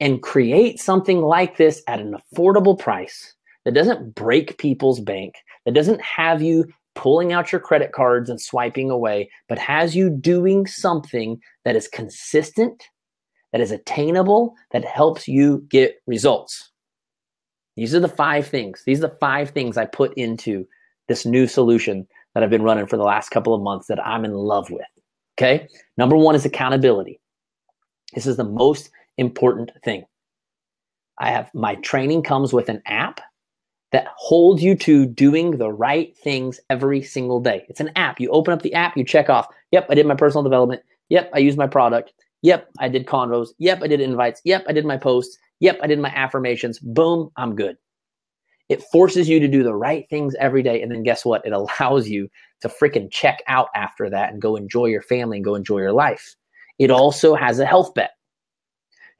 And create something like this at an affordable price that doesn't break people's bank, that doesn't have you pulling out your credit cards and swiping away, but has you doing something that is consistent, that is attainable, that helps you get results. These are the 5 things. These are the 5 things I put into this new solution that I've been running for the last couple of months that I'm in love with. Okay. Number 1 is accountability. This is the most important thing. My training comes with an app that holds you to doing the right things every single day. It's an app. You open up the app, you check off. Yep, I did my personal development. Yep, I used my product. Yep, I did convos. Yep, I did invites. Yep, I did my posts. Yep, I did my affirmations. Boom, I'm good. It forces you to do the right things every day. And then guess what? It allows you to freaking check out after that and go enjoy your family and go enjoy your life. It also has a health bet.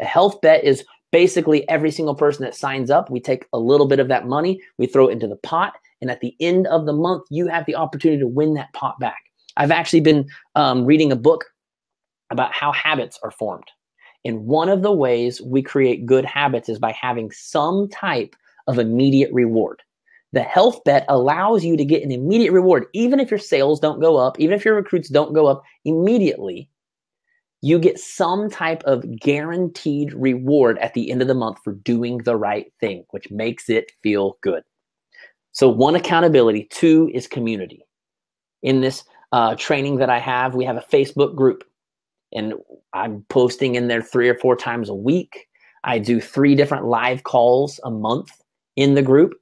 A health bet is basically every single person that signs up, we take a little bit of that money, we throw it into the pot. And at the end of the month, you have the opportunity to win that pot back. I've actually been reading a book about how habits are formed. And one of the ways we create good habits is by having some type of immediate reward. The health bet allows you to get an immediate reward. Even if your sales don't go up, even if your recruits don't go up immediately, you get some type of guaranteed reward at the end of the month for doing the right thing, which makes it feel good. So 1, accountability. 2 is community. In this training that I have, we have a Facebook group. And I'm posting in there 3 or 4 times a week. I do 3 different live calls a month in the group.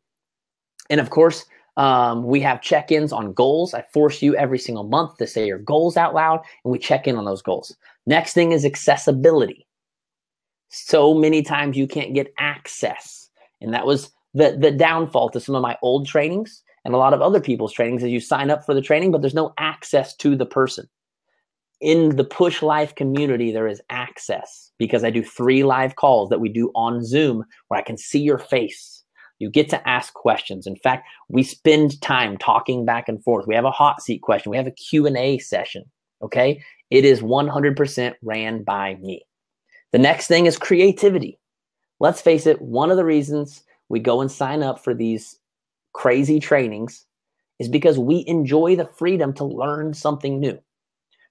And of course, we have check-ins on goals. I force you every single month to say your goals out loud, and we check in on those goals. Next thing is accessibility. So many times you can't get access. And that was the downfall to some of my old trainings and a lot of other people's trainings is you sign up for the training, but there's no access to the person. In the Push Life community, there is access because I do 3 live calls that we do on Zoom where I can see your face. You get to ask questions. In fact, we spend time talking back and forth. We have a hot seat question. We have a Q&A session, okay? It is 100% ran by me. The next thing is creativity. Let's face it, one of the reasons we go and sign up for these crazy trainings is because we enjoy the freedom to learn something new.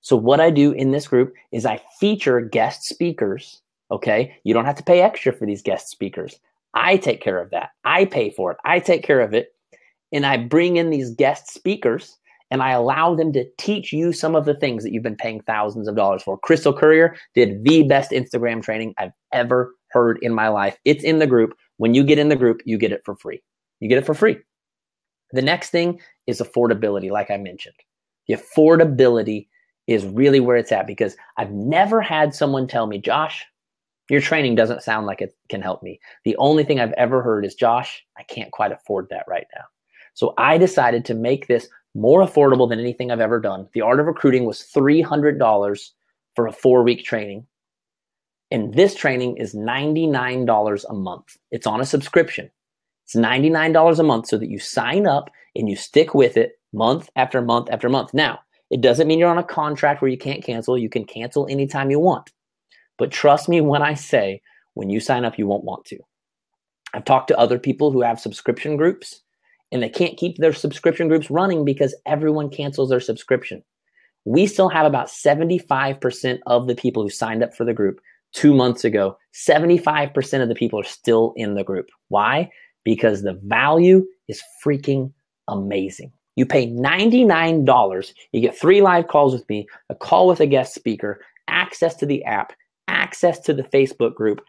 So what I do in this group is I feature guest speakers, okay? You don't have to pay extra for these guest speakers. I take care of that. I pay for it. I take care of it. And I bring in these guest speakers and I allow them to teach you some of the things that you've been paying thousands of dollars for. Crystal Courier did the best Instagram training I've ever heard in my life. It's in the group. When you get in the group, you get it for free. You get it for free. The next thing is affordability, like I mentioned. The affordability is really where it's at because I've never had someone tell me, Josh, your training doesn't sound like it can help me. The only thing I've ever heard is, Josh, I can't quite afford that right now. So I decided to make this more affordable than anything I've ever done. The Art of Recruiting was $300 for a 4-week training. And this training is $99 a month. It's on a subscription. It's $99 a month so that you sign up and you stick with it month after month after month. Now, it doesn't mean you're on a contract where you can't cancel. You can cancel anytime you want. But trust me when I say, when you sign up, you won't want to. I've talked to other people who have subscription groups, and they can't keep their subscription groups running because everyone cancels their subscription. We still have about 75% of the people who signed up for the group 2 months ago. 75% of the people are still in the group. Why? Because the value is freaking amazing. You pay $99, you get 3 live calls with me, a call with a guest speaker, access to the app, access to the Facebook group,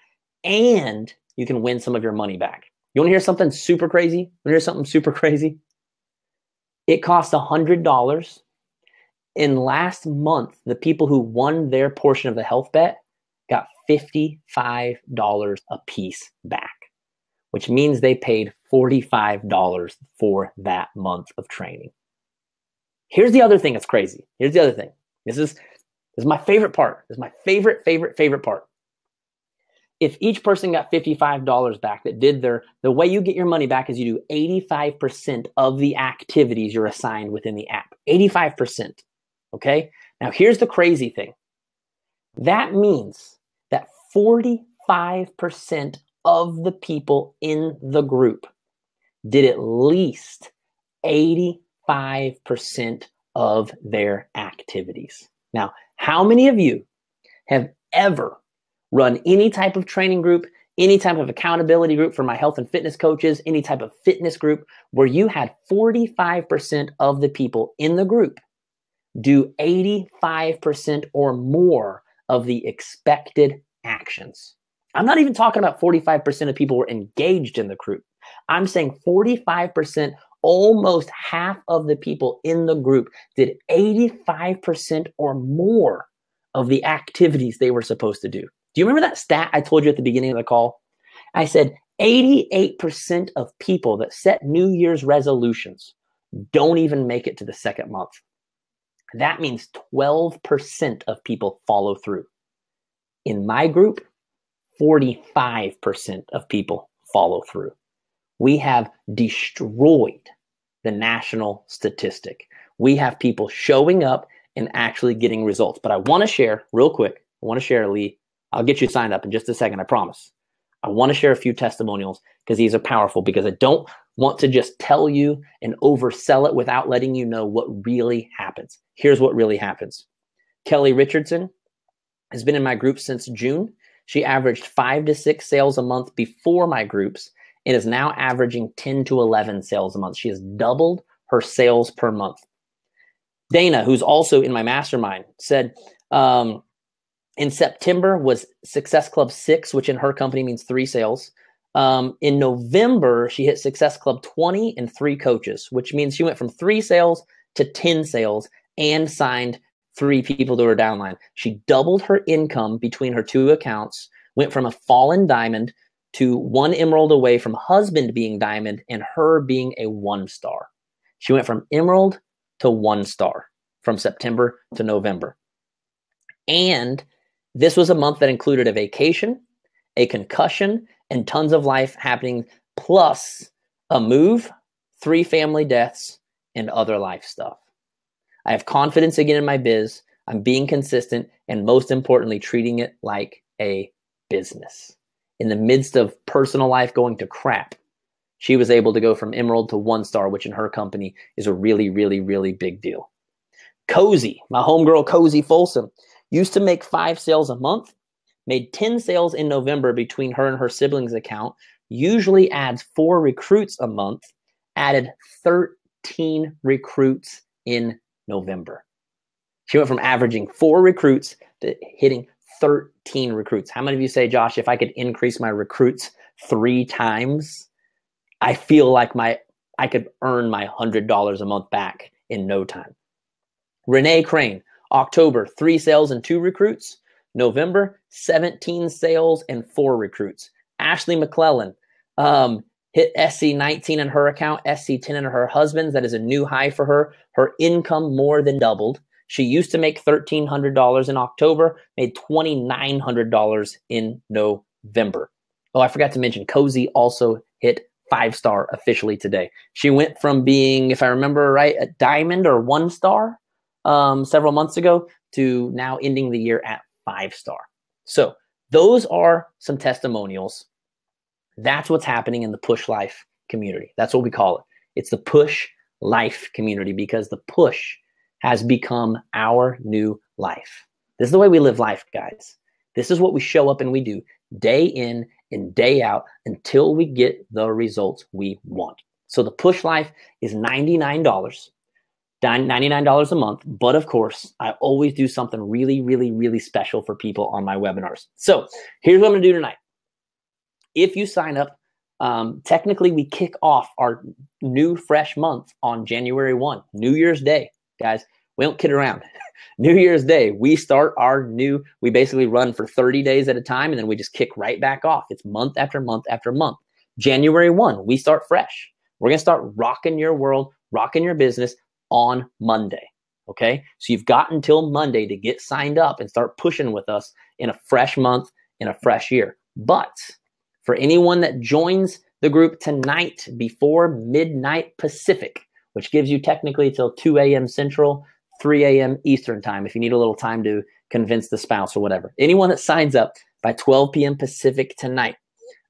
and you can win some of your money back. You want to hear something super crazy? It costs $100 In last month, the people who won their portion of the health bet got $55 a piece back, which means they paid $45 for that month of training. Here's the other thing that's crazy. Here's the other thing. This is my favorite part. This is my favorite part. If each person got $55 back that did the way you get your money back is you do 85% of the activities you're assigned within the app. 85%. Okay? Now here's the crazy thing. That means that 45% of the people in the group did at least 85% of their activities. Now, how many of you have ever run any type of training group, any type of accountability group for my health and fitness coaches, any type of fitness group where you had 45% of the people in the group do 85% or more of the expected actions? I'm not even talking about 45% of people were engaged in the group. I'm saying 45%, almost half of the people in the group did 85% or more of the activities they were supposed to do. Do you remember that stat I told you at the beginning of the call? I said 88% of people that set New Year's resolutions don't even make it to the second month. That means 12% of people follow through. In my group, 45% of people follow through. We have destroyed the national statistic. We have people showing up and actually getting results. But I want to share real quick. Lee. I'll get you signed up in just a second, I promise. I want to share a few testimonials because these are powerful, because I don't want to just tell you and oversell it without letting you know what really happens. Here's what really happens. Kelly Richardson has been in my group since June. She averaged 5 to 6 sales a month before my groups and is now averaging 10 to 11 sales a month. She has doubled her sales per month. Dana, who's also in my mastermind, said in September was Success Club 6, which in her company means 3 sales. In November, she hit Success Club 20 and 3 coaches, which means she went from 3 sales to 10 sales and signed 3 people to her downline. She doubled her income between her 2 accounts, went from a fallen diamond to 1 emerald away from husband being diamond and her being a 1-star. She went from emerald to 1-star from September to November. And this was a month that included a vacation, a concussion, and tons of life happening, plus a move, 3 family deaths, and other life stuff. I have confidence again in my biz. I'm being consistent, and most importantly, treating it like a business. In the midst of personal life going to crap, she was able to go from emerald to 1-star, which in her company is a really, really, really big deal. Cozy, my homegirl Cozy Folsom, used to make 5 sales a month, made 10 sales in November between her and her siblings' account, usually adds 4 recruits a month, added 13 recruits in November. She went from averaging 4 recruits to hitting 13 recruits. How many of you say, Josh, if I could increase my recruits 3 times, I feel like I could earn my $100 a month back in no time? Renee Crane, October, 3 sales and 2 recruits. November, 17 sales and 4 recruits. Ashley McClellan hit SC19 in her account, SC10 in her husband's. That is a new high for her. Her income more than doubled. She used to make $1,300 in October, made $2,900 in November. Oh, I forgot to mention, Cozy also hit 5-star officially today. She went from being, if I remember right, a diamond or 1-star several months ago to now ending the year at 5-star. So those are some testimonials. That's what's happening in the Push Life community. That's what we call it. It's the Push Life community because the push has become our new life. This is the way we live life, guys. This is what we show up and we do day in and day out until we get the results we want. So the Push Life is $99. $99 a month, but of course, I always do something really, really, really special for people on my webinars. So here's what I'm going to do tonight. If you sign up, technically we kick off our new fresh month on January 1, New Year's Day. Guys, We don't kid around. New Year's Day, we basically run for 30 days at a time, and then we just kick right back off. It's month after month after month. January 1, we start fresh. We're going to start rocking your world, rocking your business on Monday. Okay. So you've got until Monday to get signed up and start pushing with us in a fresh month, in a fresh year. But for anyone that joins the group tonight before midnight Pacific, which gives you technically till 2 a.m. Central, 3 a.m. Eastern time, if you need a little time to convince the spouse or whatever. Anyone that signs up by 12 p.m. Pacific tonight,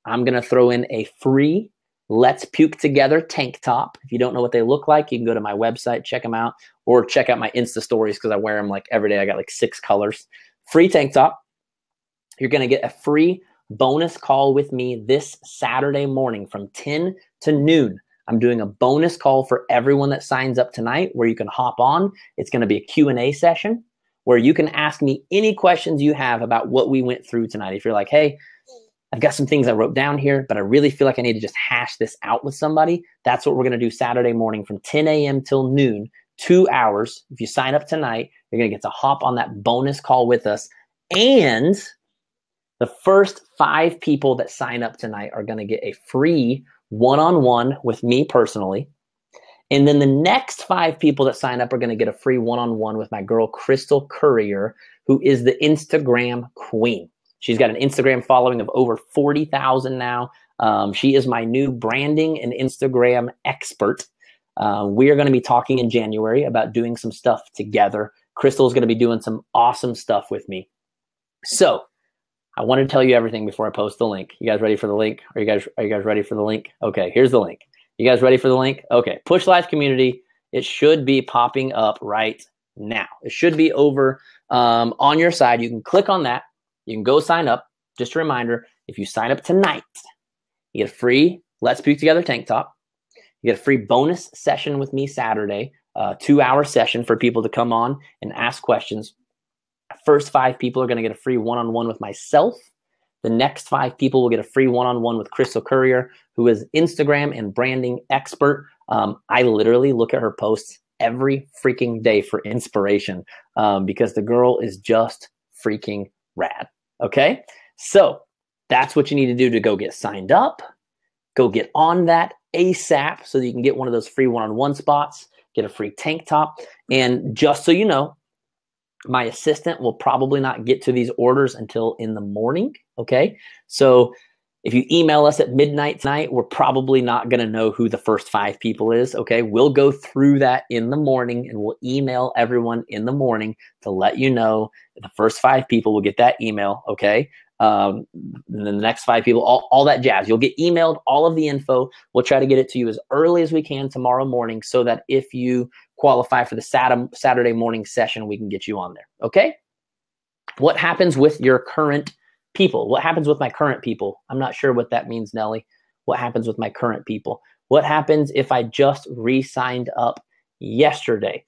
I'm going to throw in a free Let's Puke Together tank top. If you don't know what they look like, you can go to my website, check them out, or check out my Insta stories because I wear them like every day. I got like 6 colors. Free tank top. You're going to get a free bonus call with me this Saturday morning from 10 to noon. I'm doing a bonus call for everyone that signs up tonight where you can hop on. It's going to be a Q&A session where you can ask me any questions you have about what we went through tonight. If you're like, hey, I've got some things I wrote down here, but I really feel like I need to just hash this out with somebody. That's what we're going to do Saturday morning from 10 a.m. till noon, 2 hours. If you sign up tonight, you're going to get to hop on that bonus call with us. And the first 5 people that sign up tonight are going to get a free one-on-one with me personally. And then the next 5 people that sign up are going to get a free one-on-one with my girl, Crystal Courier, who is the Instagram queen. She's got an Instagram following of over 40,000 now. She is my new branding and Instagram expert. We are going to be talking in January about doing some stuff together. Crystal is going to be doing some awesome stuff with me. So I want to tell you everything before I post the link. You guys ready for the link? Are you guys ready for the link? Okay, here's the link. You guys ready for the link? Okay, Push Life Community. It should be popping up right now. It should be over on your side. You can click on that. You can go sign up. Just a reminder, if you sign up tonight, you get a free Let's Puke Together tank top. You get a free bonus session with me Saturday, 2-hour session for people to come on and ask questions. First 5 people are going to get a free one-on-one with myself. The next 5 people will get a free one-on-one with Crystal Courier, who is Instagram and branding expert. I literally look at her posts every freaking day for inspiration because the girl is just freaking rad. Okay, so that's what you need to do to go get signed up. Go get on that ASAP so that you can get one of those free one-on-one spots, get a free tank top. And just so you know, my assistant will probably not get to these orders until in the morning. Okay, so if you email us at midnight tonight, we're probably not going to know who the first 5 people is. Okay, we'll go through that in the morning and we'll email everyone in the morning to let you know that the first 5 people will get that email. Okay, and then the next 5 people, all that jazz. You'll get emailed all of the info. We'll try to get it to you as early as we can tomorrow morning so that if you qualify for the Saturday morning session, we can get you on there. Okay, what happens with your current people? What happens with my current people? I'm not sure what that means, Nelly. What happens with my current people? What happens if I just re-signed up yesterday?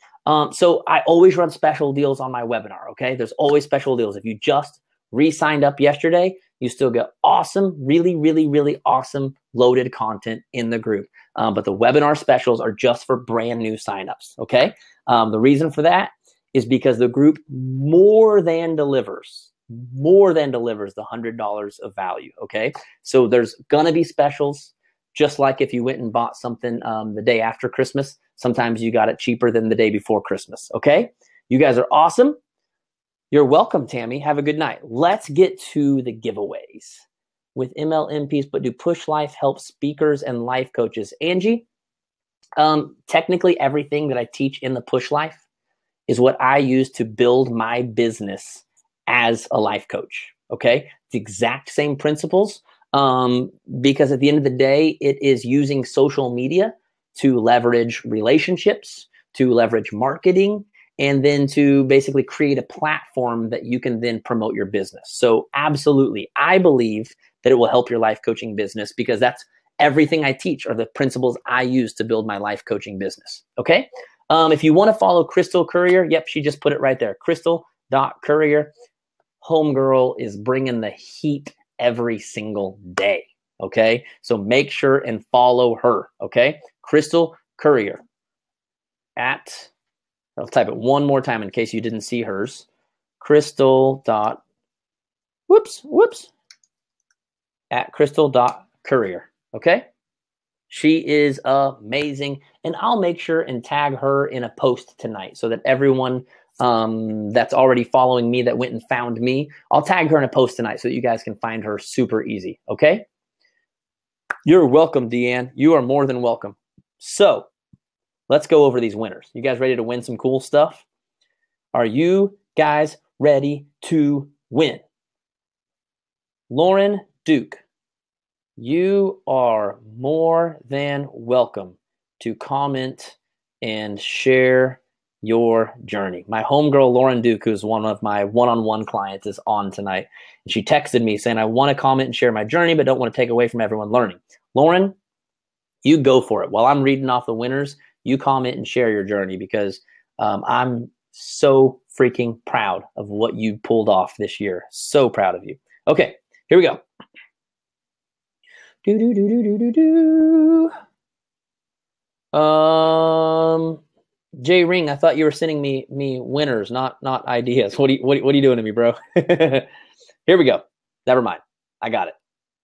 So I always run special deals on my webinar, okay? There's always special deals. If you just re-signed up yesterday, you still get awesome, really, really, really awesome loaded content in the group. But the webinar specials are just for brand new signups, okay? The reason for that is because the group more than delivers the $100 of value, okay? So there's gonna be specials, just like if you went and bought something the day after Christmas, sometimes you got it cheaper than the day before Christmas, okay? You guys are awesome. You're welcome, Tammy. Have a good night. Let's get to the giveaways with MLMPs, but do Push Life help speakers and life coaches? Angie, technically everything that I teach in the Push Life is what I use to build my business as a life coach, okay? The exact same principles because at the end of the day, it is using social media to leverage relationships, to leverage marketing, and then to basically create a platform that you can then promote your business. So absolutely, I believe that it will help your life coaching business because that's everything I teach are the principles I use to build my life coaching business, okay? If you want to follow Crystal Courier, yep, she just put it right there, crystal.courier. Homegirl is bringing the heat every single day, okay? So make sure and follow her, okay? Crystal Courier I'll type it one more time in case you didn't see hers. Crystal dot, whoops, at crystal.career. Okay? She is amazing. And I'll make sure and tag her in a post tonight so that everyone that's already following me that went and found me, I'll tag her in a post tonight so that you guys can find her super easy. Okay? You're welcome, Deanne. You are more than welcome. So let's go over these winners. You guys ready to win some cool stuff? Are you guys ready to win? Lauren Duke, you are more than welcome to comment and share your journey. My homegirl, Lauren Duke, who's one of my one-on-one clients, is on tonight. And she texted me saying, I want to comment and share my journey, but don't want to take away from everyone learning. Lauren, you go for it. While I'm reading off the winners, you comment and share your journey because I'm so freaking proud of what you pulled off this year. So proud of you. Okay, here we go. Jay Ring, I thought you were sending me winners, not ideas. What are you doing to me, bro? Here we go. Never mind. I got it.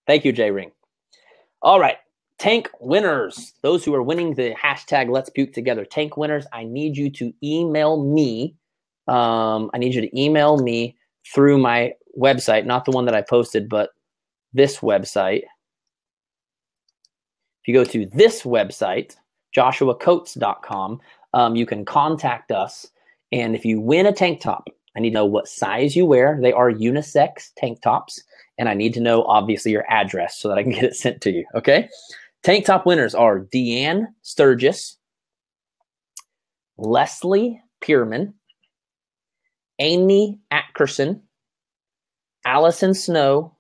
Thank you, Jay Ring. All right. Tank winners, those who are winning the hashtag Let's Puke Together. Tank winners, I need you to email me. I need you to email me through my website, not the one that I posted, but this website. If you go to this website, joshuacoates.com, you can contact us. And if you win a tank top, I need to know what size you wear. They are unisex tank tops. And I need to know, obviously, your address so that I can get it sent to you. Okay? Tank top winners are Deanne Sturgis, Leslie Pierman, Amy Atkerson, Allison Snow,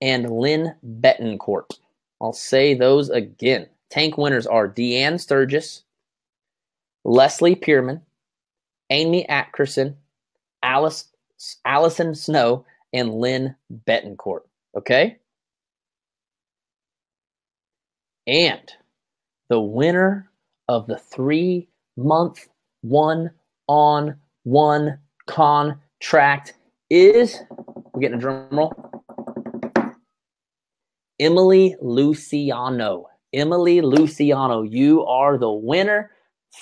and Lynn Betancourt. I'll say those again. Tank winners are Deanne Sturgis, Leslie Pierman, Amy Atkerson, Allison Snow, and Lynn Betancourt. Okay? And the winner of the 3-month one-on-one contract is, we're getting a drum roll, Emily Luciano. Emily Luciano, you are the winner.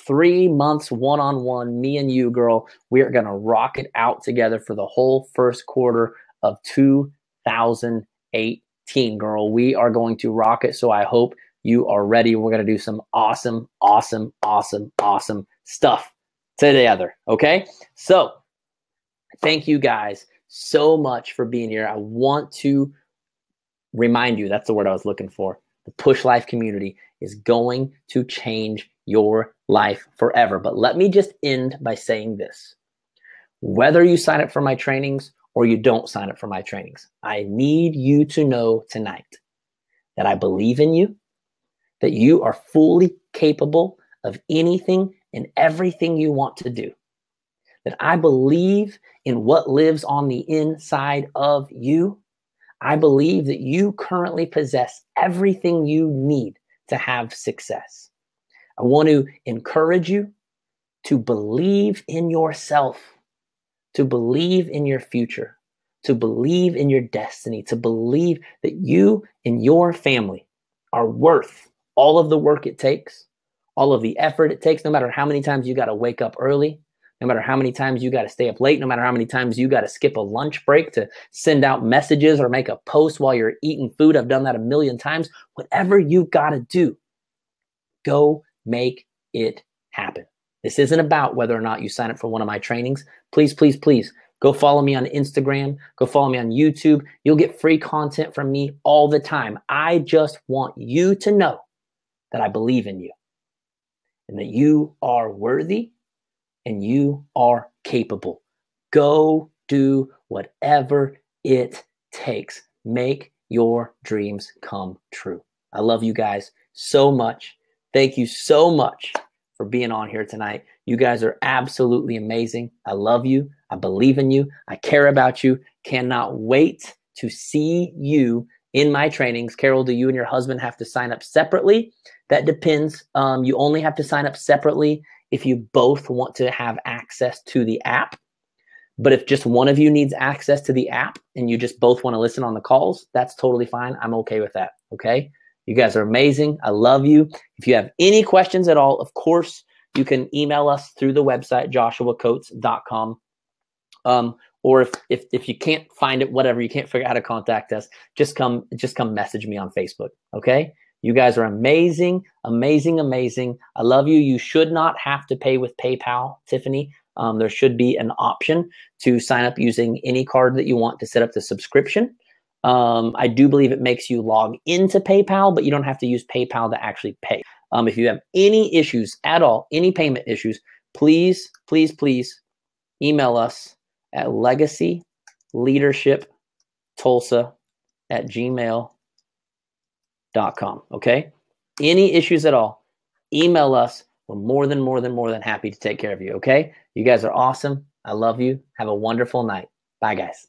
3 months one-on-one, me and you, girl. We are going to rock it out together for the whole first quarter of 2018, girl. We are going to rock it, so I hope you are ready. We're going to do some awesome stuff together, okay? So thank you guys so much for being here. I want to remind you, that's the word I was looking for. The Push Life community is going to change your life forever. But let me just end by saying this. Whether you sign up for my trainings or you don't sign up for my trainings, I need you to know tonight that I believe in you, that you are fully capable of anything and everything you want to do, that I believe in what lives on the inside of you. I believe that you currently possess everything you need to have success. I want to encourage you to believe in yourself, to believe in your future, to believe in your destiny, to believe that you and your family are worth all of the work it takes, all of the effort it takes, no matter how many times you got to wake up early, no matter how many times you got to stay up late, no matter how many times you got to skip a lunch break to send out messages or make a post while you're eating food. I've done that a million times. Whatever you got to do, go make it happen. This isn't about whether or not you sign up for one of my trainings. Please, please, please go follow me on Instagram. Go follow me on YouTube. You'll get free content from me all the time. I just want you to know that I believe in you and that you are worthy and you are capable. Go do whatever it takes. Make your dreams come true. I love you guys so much. Thank you so much for being on here tonight. You guys are absolutely amazing. I love you. I believe in you. I care about you. Cannot wait to see you in my trainings. Carol, do you and your husband have to sign up separately? That depends. You only have to sign up separately if you both want to have access to the app. But if just one of you needs access to the app and you just both want to listen on the calls, that's totally fine. I'm okay with that. Okay. You guys are amazing. I love you. If you have any questions at all, of course, you can email us through the website, joshuacoates.com. Or if you can't find it, whatever, you can't figure out how to contact us, just come message me on Facebook. Okay. You guys are amazing, amazing, amazing. I love you. You should not have to pay with PayPal, Tiffany. There should be an option to sign up using any card that you want to set up the subscription. I do believe it makes you log into PayPal, but you don't have to use PayPal to actually pay. If you have any issues at all, any payment issues, please, please, please email us at legacyleadershiptulsa@gmail.com. Okay? Any issues at all, email us. We're more than happy to take care of you. Okay? You guys are awesome. I love you. Have a wonderful night. Bye, guys.